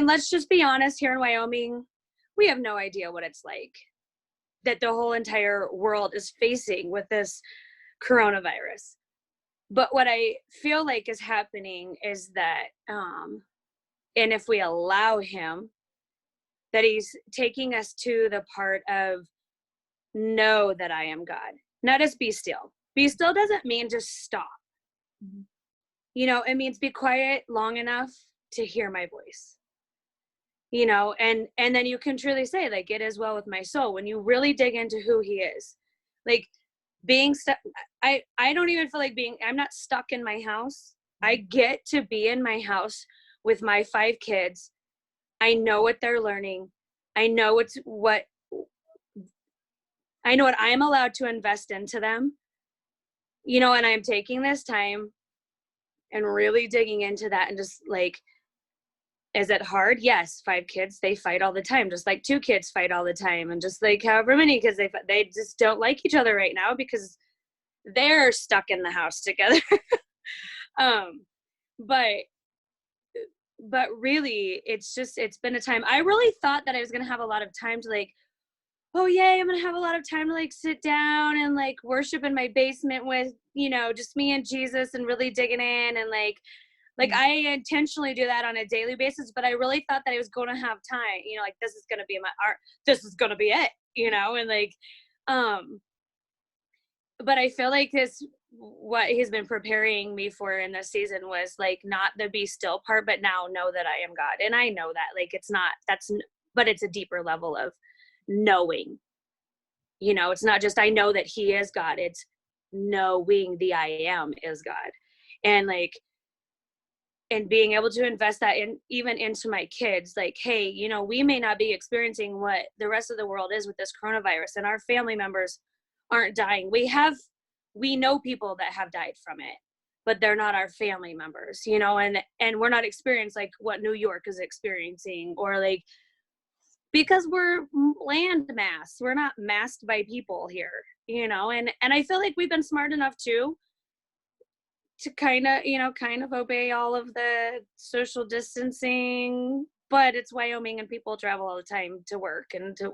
let's just be honest, here in Wyoming, we have no idea what it's like that the whole entire world is facing with this coronavirus. But what I feel like is happening is that, and if we allow him, that he's taking us to the part of know that I am God, not just be still. Be still doesn't mean just stop. It means be quiet long enough to hear my voice. And then you can truly say, like, it is well with my soul when you really dig into who he is. Like, being stuck, I don't even feel like I'm not stuck in my house. I get to be in my house with my 5 kids. I know what they're learning. I know what I'm allowed to invest into them. And I'm taking this time and really digging into that, and just like, is it hard? Yes. 5 kids, they fight all the time, just like 2 kids fight all the time, and just like however many kids they just don't like each other right now because they're stuck in the house together. But really, it's been a time. I really thought that I was going to have a lot of time to like, oh yay, I'm going to have a lot of time to like sit down and like worship in my basement with, just me and Jesus, and really digging in, and like I intentionally do that on a daily basis, but I really thought that I was going to have time, like, this is going to be my art. This is going to be it, and like, but I feel like what he's been preparing me for in this season was like not the be still part, but now know that I am God. And I know that, like, but it's a deeper level of knowing, it's not just, I know that he is God. It's knowing the I am is God. And like, and being able to invest that even into my kids, like, hey, we may not be experiencing what the rest of the world is with this coronavirus, and our family members aren't dying. We know people that have died from it, but they're not our family members, and we're not experiencing like what New York is experiencing, or like, because we're land mass, we're not masked by people here, and I feel like we've been smart enough too to kind of obey all of the social distancing, but it's Wyoming and people travel all the time to work and to,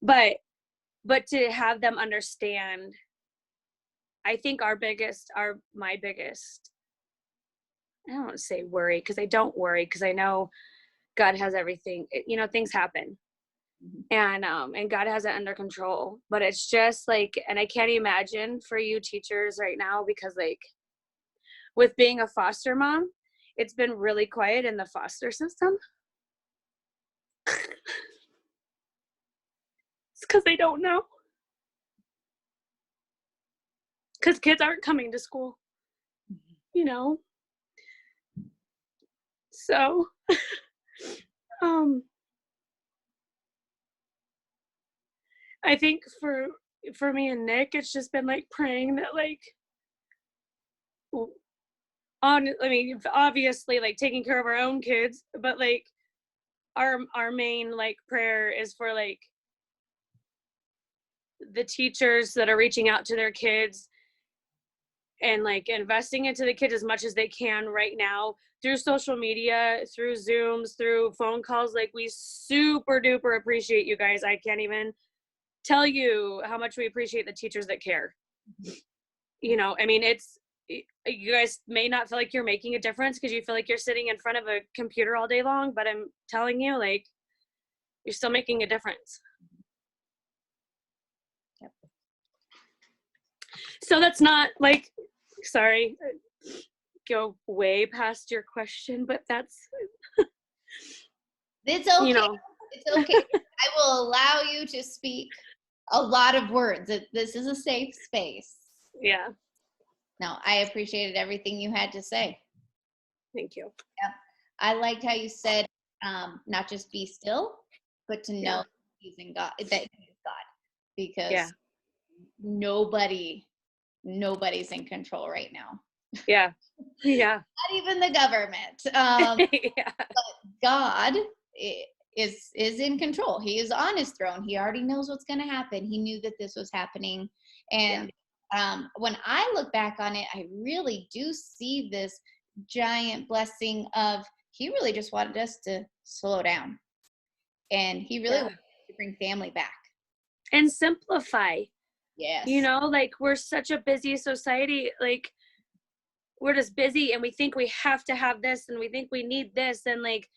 but to have them understand, I think my biggest, I don't want to say worry, because I don't worry, because I know God has everything, things happen. And God has it under control, but it's just like, and I can't imagine for you teachers right now, because like with being a foster mom, it's been really quiet in the foster system. It's because they don't know. Because kids aren't coming to school, So, I think for me and Nick, it's just been like praying that like, obviously like taking care of our own kids, but like our main like prayer is for like the teachers that are reaching out to their kids and like investing into the kids as much as they can right now through social media, through Zooms, through phone calls. Like, we super duper appreciate you guys. I can't even tell you how much we appreciate the teachers that care. I mean, you guys may not feel like you're making a difference because you feel like you're sitting in front of a computer all day long, but I'm telling you, like, you're still making a difference. Yep. So that's not like, sorry, go way past your question, but that's it's okay. It's okay. I will allow you to speak a lot of words. This is a safe space. Yeah. No, I appreciated everything you had to say. Thank you. Yeah. I liked how you said not just be still, but to know he's in God, that he is God, because nobody's in control right now. Yeah. Not even the government. But God is in control. He is on his throne. He already knows what's going to happen. He knew that this was happening. And when I look back on it, I really do see this giant blessing of, he really just wanted us to slow down. And he really wanted to bring family back. And simplify. Yes. Like, we're such a busy society. Like, we're just busy and we think we have to have this and we think we need this. And like,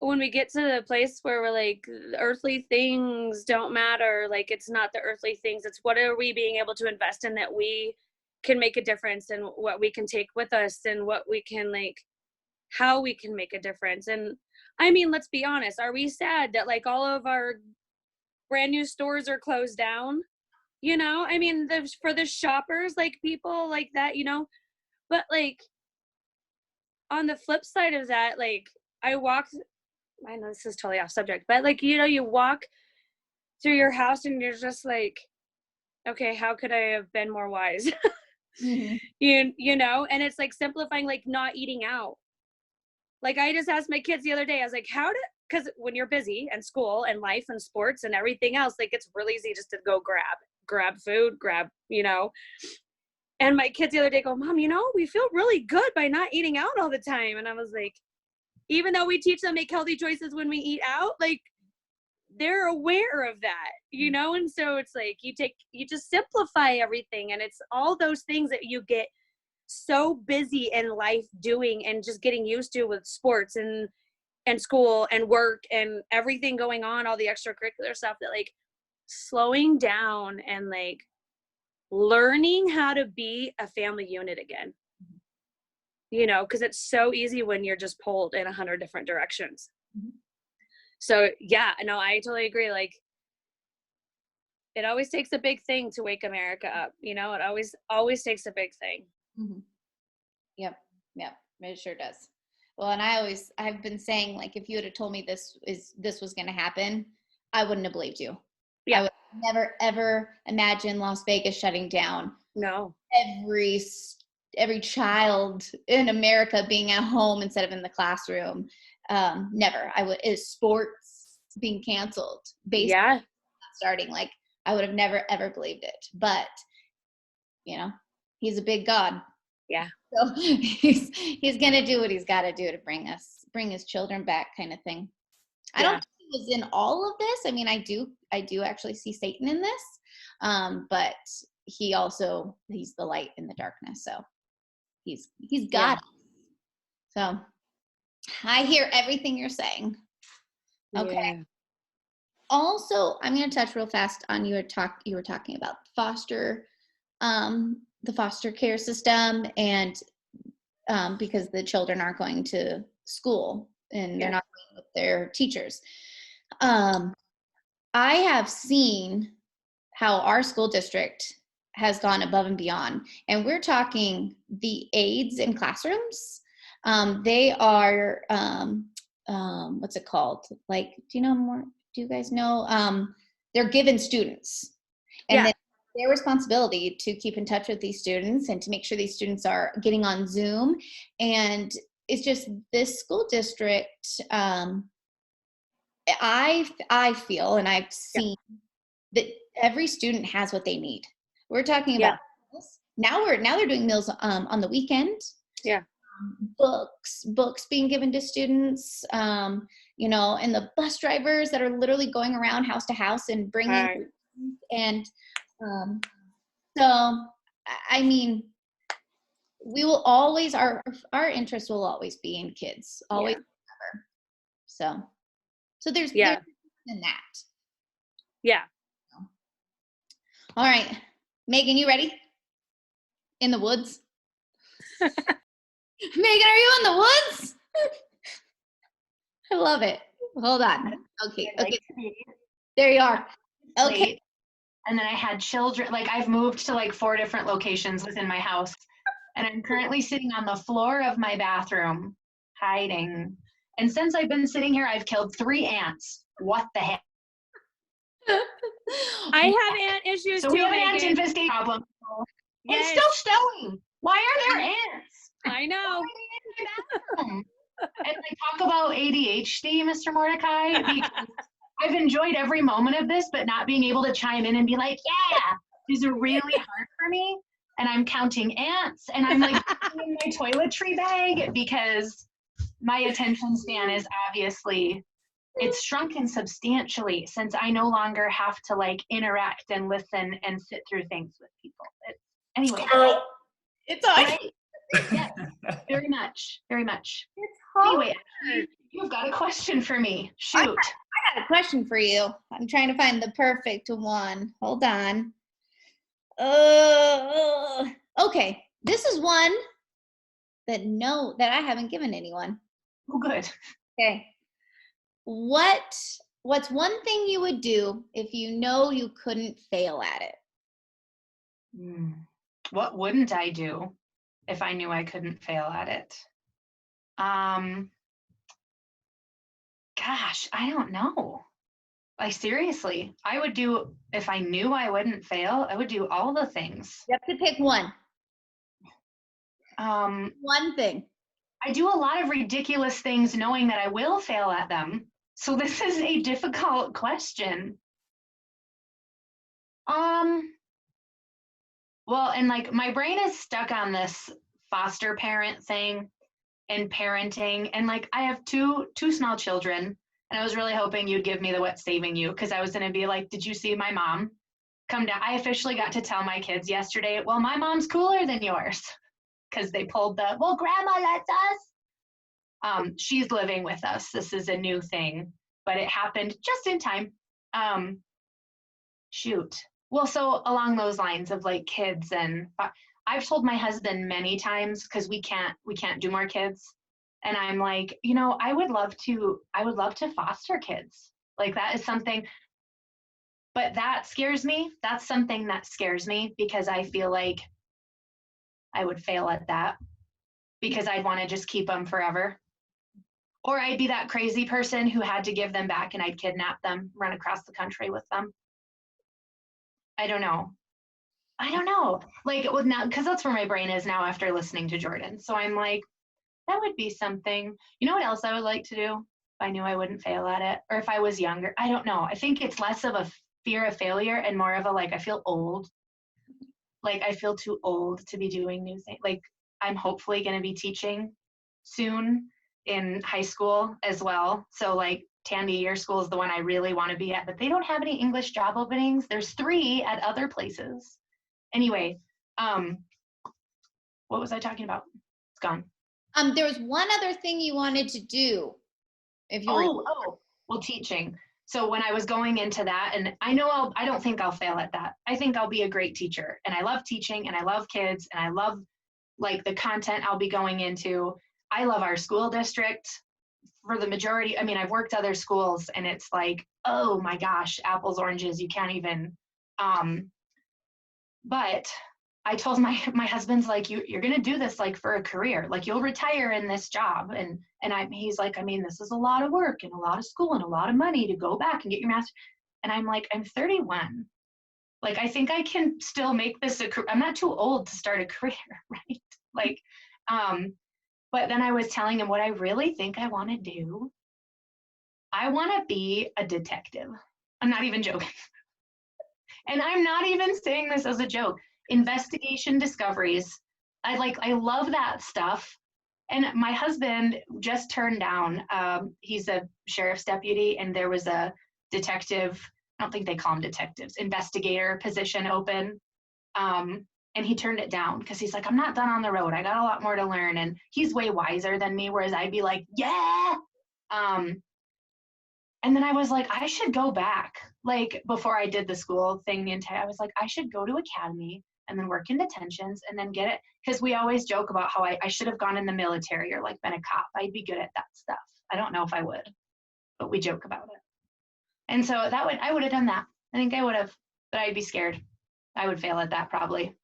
when we get to the place where we're like, earthly things don't matter, like, it's not the earthly things, it's what are we being able to invest in that we can make a difference, and what we can take with us, and what we can, like, how we can make a difference. And I mean, let's be honest, are we sad that like all of our brand new stores are closed down? I mean, for the shoppers, like, people like that, but like, on the flip side of that, like, I know this is totally off subject, but like, you walk through your house and you're just like, okay, how could I have been more wise? Mm-hmm. And it's like simplifying, like not eating out. Like, I just asked my kids the other day, I was like, because when you're busy and school and life and sports and everything else, like, it's really easy just to go grab food, and my kids the other day go, Mom, we feel really good by not eating out all the time. And I was like, even though we teach them make healthy choices when we eat out, like, they're aware of that, and so it's like, you just simplify everything, and it's all those things that you get so busy in life doing and just getting used to with sports and school and work and everything going on, all the extracurricular stuff, that like, slowing down and like learning how to be a family unit again. You know, because it's so easy when you're just pulled in 100 different directions. So yeah, no, I totally agree. Like, it always takes a big thing to wake America up. You know, it always takes a big thing. Yep, it sure does. Well, and I've been saying, like, if you had told me this was going to happen, I wouldn't have believed you. Yeah. I would never ever imagine Las Vegas shutting down. No. Every child in America being at home instead of in the classroom. Never. Is sports being canceled? Baseball starting. Like, I would have never ever believed it. But you know, he's a big God. Yeah. So he's gonna do what he's got to do to bring his children back, kind of thing. I don't think he was in all of this. I mean, I do actually see Satan in this, but he's the light in the darkness. So he's God. So I hear everything you're saying. Okay. Yeah. Also, I'm going to touch real fast on you were talking about the foster care system, and because the children aren't going to school and they're not going with their teachers. I have seen how our school district has gone above and beyond, and we're talking the aides in classrooms. They are what's it called? Like, do you know more? Do you guys know? They're given students, and then their responsibility to keep in touch with these students and to make sure these students are getting on Zoom. And it's just this school district. I feel, and I've seen that every student has what they need. We're talking about meals. Now they're doing meals on the weekend. Yeah. Books being given to students, you know, and the bus drivers that are literally going around house to house and bringing and so I mean, we will always our interest will always be in kids, always. So there's in that. Yeah. All right, Megan, you ready? In the woods? Megan, are you in the woods? I love it. Hold on. Okay. There you are. Okay. And then I had children, like I've moved to like 4 different locations within my house. And I'm currently sitting on the floor of my bathroom, hiding. And since I've been sitting here, I've killed 3 ants. What the heck? I have ant issues so too. We have an Megan. ant infestation problem. Yes. It's still snowing. Why are there ants? I know. And I talk about ADHD, Mr. Mordecai, because I've enjoyed every moment of this, but not being able to chime in and be like, yeah, these are really hard for me. And I'm counting ants, and I'm like in my toiletry bag because my attention span is obviously, it's shrunken substantially since I no longer have to like interact and listen and sit through things with people. Anyway. It's all right. Yes, very much. It's hard. Anyway, you've got a question for me. Shoot. I got a question for you. I'm trying to find the perfect one. Hold on. Okay. This is one that I haven't given anyone. Oh, good. Okay. What's one thing you would do if you know you couldn't fail at it? What wouldn't I do if I knew I couldn't fail at it? Gosh, I don't know. Like, seriously, I would do, if I knew I wouldn't fail, I would do all the things. You have to pick one. One thing. I do a lot of ridiculous things knowing that I will fail at them. So this is a difficult question. Well, and like my brain is stuck on this foster parent thing and parenting. And like I have two small children, and I was really hoping you'd give me the what's saving you, because I was going to be like, did you see my mom come down? I officially got to tell my kids yesterday, well, my mom's cooler than yours, because they pulled the, well, grandma lets us. She's living with us. This is a new thing, but it happened just in time. shoot. Well, so along those lines of like kids, and I've told my husband many times, because we can't do more kids. And I'm like, I would love to foster kids. Like that is something, but that scares me. That's something that scares me, because I feel like I would fail at that, because I'd want to just keep them forever. Or I'd be that crazy person who had to give them back, and I'd kidnap them, run across the country with them. I don't know. Like, it would not, because that's where my brain is now after listening to Jordan. So I'm like, that would be something. You know what else I would like to do if I knew I wouldn't fail at it? Or if I was younger? I don't know. I think it's less of a fear of failure and more of a, like, I feel old. Like, I feel too old to be doing new things. Like, I'm hopefully going to be teaching soon in high school as well. So, like, Tandy, your school is the one I really want to be at, but they don't have any English job openings. There's 3 at other places. Anyway, what was I talking about? It's gone. There was one other thing you wanted to do. If you were Well, teaching. So when I was going into that, and I don't think I'll fail at that. I think I'll be a great teacher, and I love teaching, and I love kids, and I love like the content I'll be going into. I love our school district for the majority. I mean, I've worked other schools, and it's like, oh my gosh, apples, oranges, you can't even. But I told my husband's like, you're gonna do this like for a career, like you'll retire in this job, and he's like, I mean, this is a lot of work and a lot of school and a lot of money to go back and get your master's. And I'm like, I'm 31. Like, I think I can still make this I'm not too old to start a career, right? Like, but then I was telling him what I really think I want to do. I want to be a detective. I'm not even joking. And I'm not even saying this as a joke. Investigation discoveries. I love that stuff. And my husband just turned down, he's a sheriff's deputy, and there was a detective, I don't think they call them detectives, investigator position open. And he turned it down because he's like, I'm not done on the road. I got a lot more to learn. And he's way wiser than me, whereas I'd be like, yeah. And then I was like, I should go back. Like, before I did the school thing, I was like, I should go to academy and then work in detentions and then get it. Because we always joke about how I should have gone in the military or like been a cop. I'd be good at that stuff. I don't know if I would, but we joke about it. And so I would have done that. I think I would have, but I'd be scared. I would fail at that probably,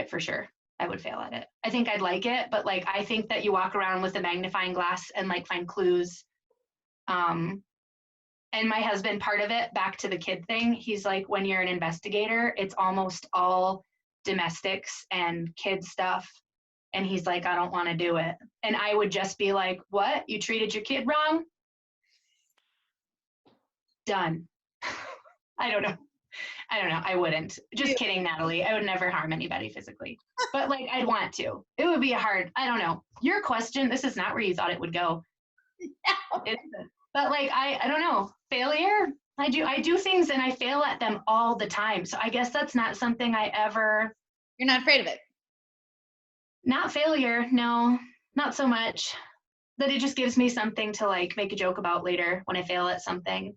for sure. I would fail at it. I think I'd like it, but like, I think that you walk around with a magnifying glass and like find clues. And my husband, part of it, back to the kid thing, he's like, when you're an investigator, it's almost all domestics and kid stuff. And he's like, I don't want to do it. And I would just be like, what? You treated your kid wrong? Done. I don't know. I wouldn't. Just kidding, Natalie. I would never harm anybody physically. But like, I'd want to. It would be I don't know. Your question, this is not where you thought it would go. No. It isn't. But like, I don't know. Failure, I do things and I fail at them all the time. So I guess that's not something I ever. You're not afraid of it? Not failure, no, not so much. That it just gives me something to like make a joke about later when I fail at something.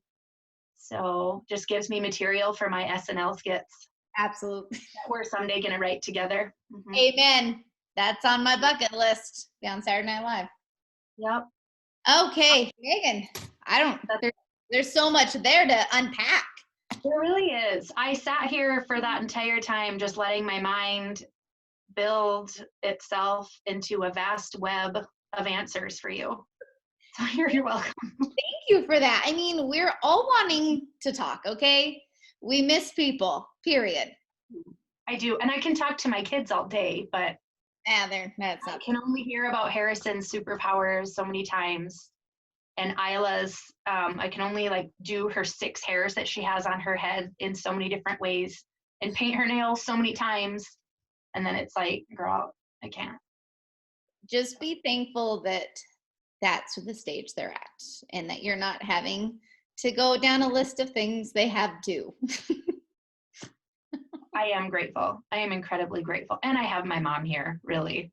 So just gives me material for my SNL skits. Absolutely. That we're someday gonna write together. Mm-hmm. Amen. That's on my bucket list. Be on Saturday Night Live. Yep. Okay, Megan. There's so much there to unpack. There really is. I sat here for that entire time just letting my mind build itself into a vast web of answers for you. So you're welcome. Thank you for that. I mean, we're all wanting to talk, okay? We miss people, period. I do. And I can talk to my kids all day, but I can only hear about Harrison's superpowers so many times. And Isla's, I can only like do her 6 hairs that she has on her head in so many different ways and paint her nails so many times. And then it's like, girl, I can't. Just be thankful that that's the stage they're at and that you're not having to go down a list of things they have to. I am grateful. I am incredibly grateful. And I have my mom here, really.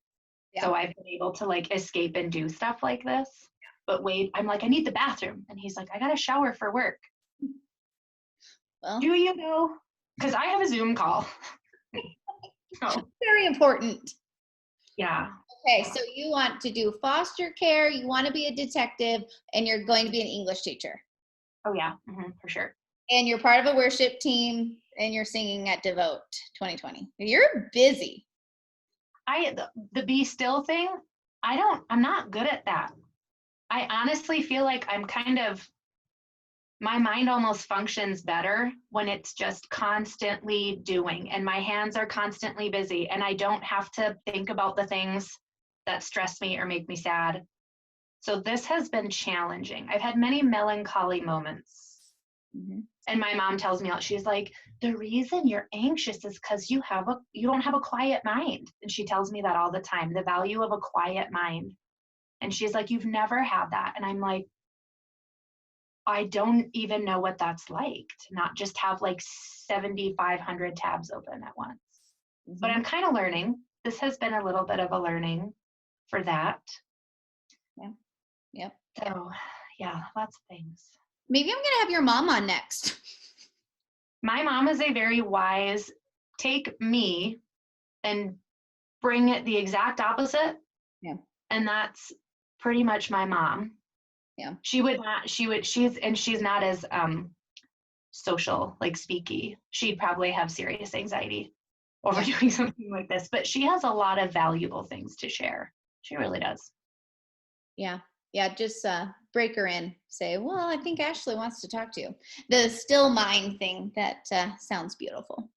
Yeah. So I've been able to like escape and do stuff like this. Yeah. But Wade, I'm like, I need the bathroom. And he's like, I got to shower for work. Well, do you know? because I have a Zoom call. So, Very important. yeah. Okay, so you want to do foster care, you want to be a detective, and you're going to be an English teacher. Oh, yeah, for sure. And you're part of a worship team, and you're singing at Devote 2020. You're busy. The be still thing, I'm not good at that. I honestly feel like my mind almost functions better when it's just constantly doing and my hands are constantly busy and I don't have to think about the things that stress me or make me sad. So this has been challenging. I've had many melancholy moments. And my mom tells me, she's like, the reason you're anxious is because you don't have a quiet mind. And she tells me that all the time, the value of a quiet mind. And she's like, you've never had that. And I'm like, I don't even know what that's like to not just have like 7,500 tabs open at once. But I'm kind of learning. This has been a little bit of a learning for that. Yeah. Yep. So yeah, lots of things. Maybe I'm gonna have your mom on next. My mom is a very wise, take me and bring it the exact opposite. Yeah. And that's pretty much my mom. Yeah. She's not as social, like speaky. She'd probably have serious anxiety over doing something like this, but she has a lot of valuable things to share. She really does. Yeah. Yeah, just break her in. Say, well, I think Ashley wants to talk to you. The still mind thing, that sounds beautiful.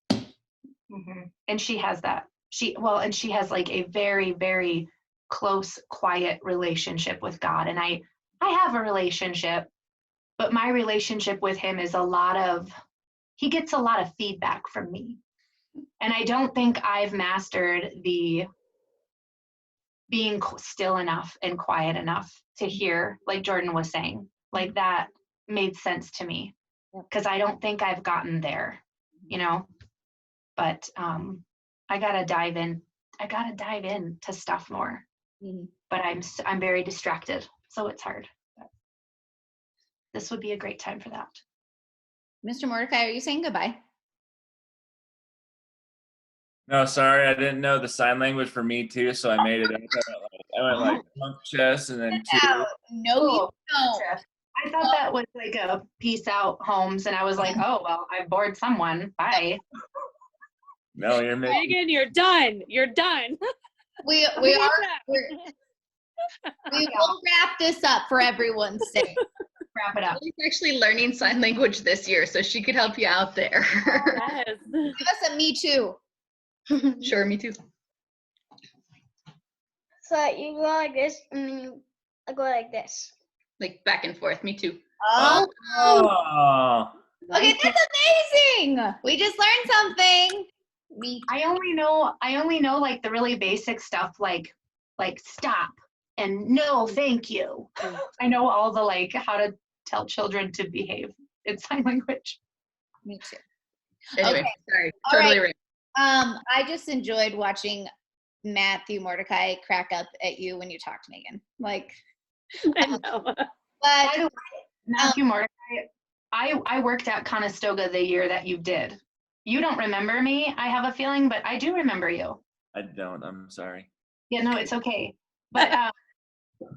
And she has that. And she has like a very, very close, quiet relationship with God. And I have a relationship, but my relationship with him is he gets a lot of feedback from me. And I don't think I've mastered the being still enough and quiet enough to hear, like Jordan was saying, like that made sense to me because I don't think I've gotten there, but I gotta dive in to stuff more, but I'm very distracted, so it's hard. But this would be a great time for that. Mr. Mordecai, are you saying goodbye? No, sorry, I didn't know the sign language for me too, so I made it up. I went like chest and then two. No, you don't. I thought that was like a peace out, Holmes, and I was like, oh well, I bored someone. Bye. No, you're missing. Megan, you're done. You're done. We will wrap this up for everyone's sake. Wrap it up. She's actually learning sign language this year, so she could help you out there. Yes. Give us a me too. Sure, me too. So you go like this, and then you go like this. Like back and forth, me too. Oh, okay, Like that's amazing. We just learned something. I only know like the really basic stuff, like stop and no, thank you. I know all the like how to tell children to behave in sign language. Me too. Anyway, Okay. sorry, All totally right. right. I just enjoyed watching Matthew Mordecai crack up at you when you talked, Megan. Like, I know. but By the way, Matthew Mordecai, I worked at Conestoga the year that you did. You don't remember me, I have a feeling, but I do remember you. I don't. I'm sorry. Yeah, no, it's okay. But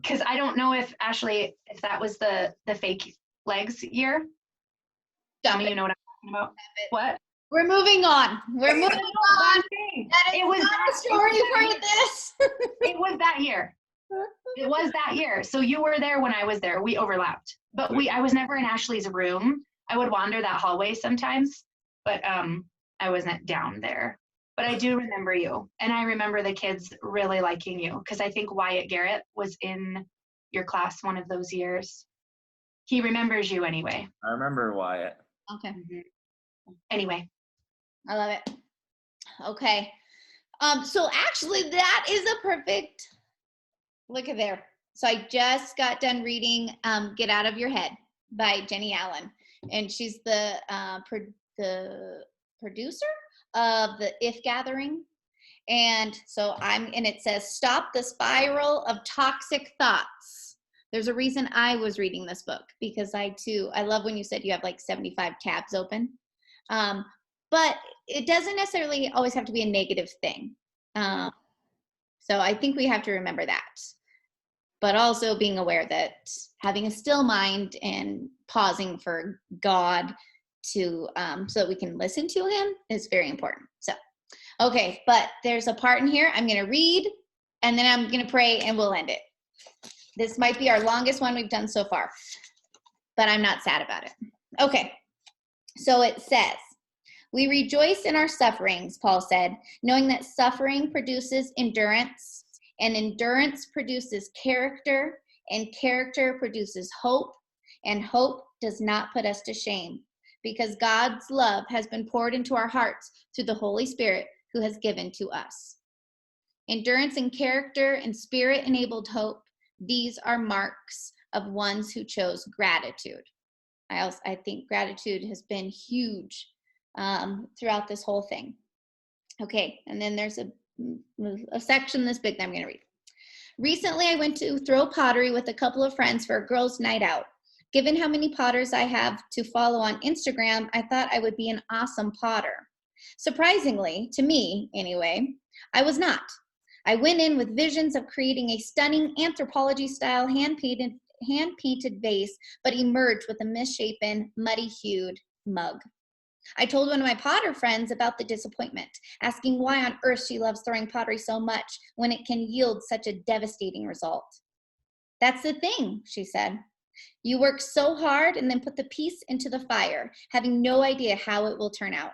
because I don't know if Ashley, if that was the fake legs year. Tell me, you know what I'm talking about. What? we're moving on. We're moving on. That is It was not that- a story it was for that this. It was that year. It was that year. So you were there when I was there. We overlapped. But I was never in Ashley's room. I would wander that hallway sometimes, but I wasn't down there. But I do remember you. And I remember the kids really liking you because I think Wyatt Garrett was in your class one of those years. He remembers you anyway. I remember Wyatt. Okay, Anyway. I love it. Okay. So actually that is a perfect, look at there. So I just got done reading Get Out of Your Head by Jenny Allen. And she's the producer of the If Gathering. And so and it says, stop the spiral of toxic thoughts. There's a reason I was reading this book because I love when you said you have like 75 tabs open. but it doesn't necessarily always have to be a negative thing. So I think we have to remember that, but also being aware that having a still mind and pausing for God to so that we can listen to him is very important. So, okay, but there's a part in here I'm going to read, and then I'm going to pray, and we'll end it. This might be our longest one we've done so far, but I'm not sad about it. Okay, so it says, we rejoice in our sufferings, Paul said, knowing that suffering produces endurance, and endurance produces character, and character produces hope, and hope does not put us to shame, because God's love has been poured into our hearts through the Holy Spirit who has given to us. Endurance and character and spirit-enabled hope, these are marks of ones who chose gratitude. I think gratitude has been huge throughout this whole thing. Okay, and then there's a section this big that I'm going to read. Recently, I went to throw pottery with a couple of friends for a girls' night out. Given how many potters I have to follow on Instagram, I thought I would be an awesome potter. Surprisingly, to me anyway, I was not. I went in with visions of creating a stunning anthropology-style hand-painted vase, but emerged with a misshapen, muddy-hued mug. I told one of my potter friends about the disappointment, asking why on earth she loves throwing pottery so much when it can yield such a devastating result. That's the thing, she said. You work so hard and then put the piece into the fire, having no idea how it will turn out.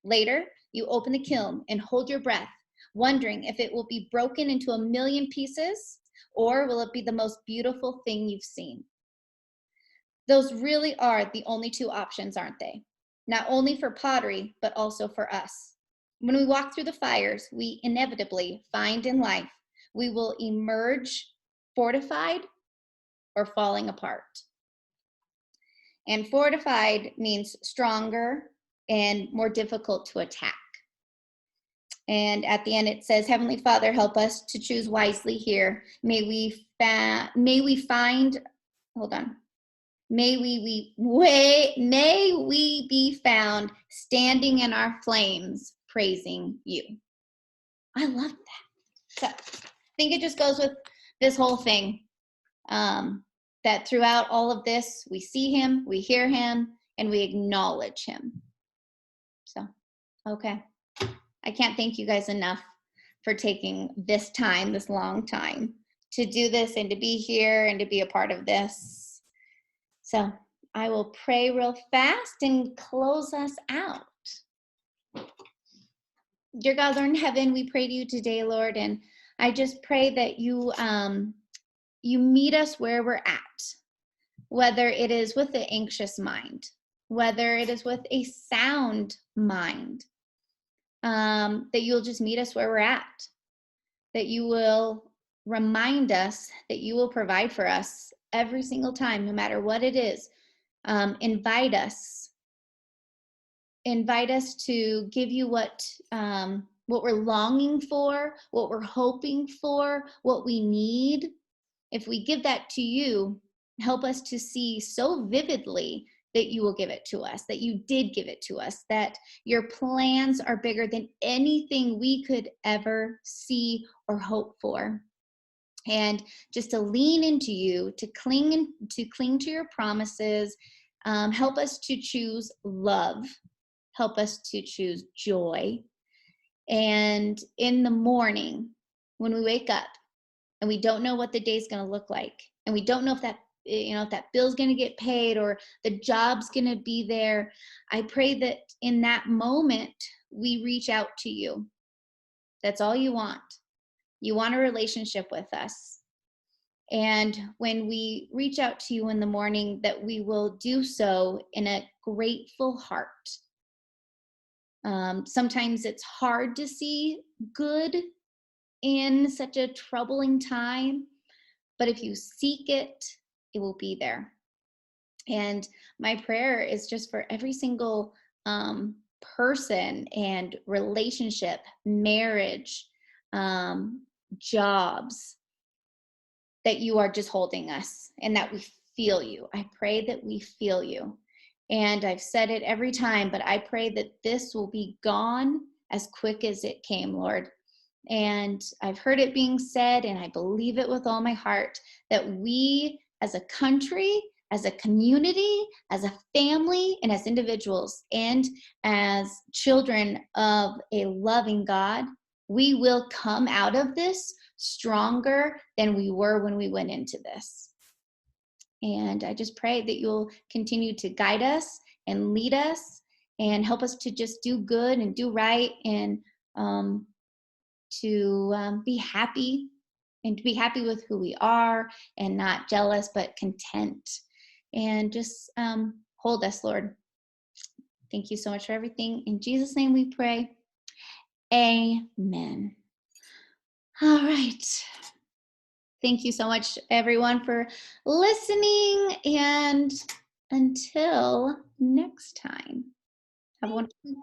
Later, you open the kiln and hold your breath, wondering if it will be broken into a million pieces, or will it be the most beautiful thing you've seen? Those really are the only two options, aren't they? Not only for pottery, but also for us. When we walk through the fires, we inevitably find in life we will emerge fortified or falling apart. And fortified means stronger and more difficult to attack. And at the end it says, Heavenly Father, help us to choose wisely here. May we be found standing in our flames, praising you. I love that. So I think it just goes with this whole thing, that throughout all of this, we see him, we hear him, and we acknowledge him. So, okay. I can't thank you guys enough for taking this time, this long time, to do this and to be here and to be a part of this. So I will pray real fast and close us out. Dear God, Lord in heaven, we pray to you today, Lord, and I just pray that you meet us where we're at, whether it is with the anxious mind, whether it is with a sound mind, that you'll just meet us where we're at, that you will remind us that you will provide for us every single time, no matter what it is. Invite us to give you what we're longing for, what we're hoping for, what we need. If we give that to you, help us to see so vividly that you will give it to us, that you did give it to us, that your plans are bigger than anything we could ever see or hope for. And just to lean into you, to cling to your promises. Help us to choose love. Help us to choose joy. And in the morning, when we wake up and we don't know what the day's going to look like, and we don't know if that bill's going to get paid or the job's going to be there, I pray that in that moment we reach out to you. That's all you want. You want a relationship with us. And when we reach out to you in the morning, that we will do so in a grateful heart. Sometimes it's hard to see good in such a troubling time, but if you seek it, it will be there. And my prayer is just for every single person and relationship, marriage, jobs, that you are just holding us and that we feel you. I pray that we feel you And I've said it every time, but I pray that this will be gone as quick as it came, Lord. And I've heard it being said, and I believe it with all my heart, that we as a country, as a community, as a family, and as individuals, and as children of a loving God, we will come out of this stronger than we were when we went into this. And I just pray that you'll continue to guide us and lead us and help us to just do good and do right, and to be happy, and to be happy with who we are, and not jealous but content. And just hold us, Lord. Thank you so much for everything. In Jesus' name we pray. Amen. All right. Thank you so much, everyone, for listening. And until next time, have a wonderful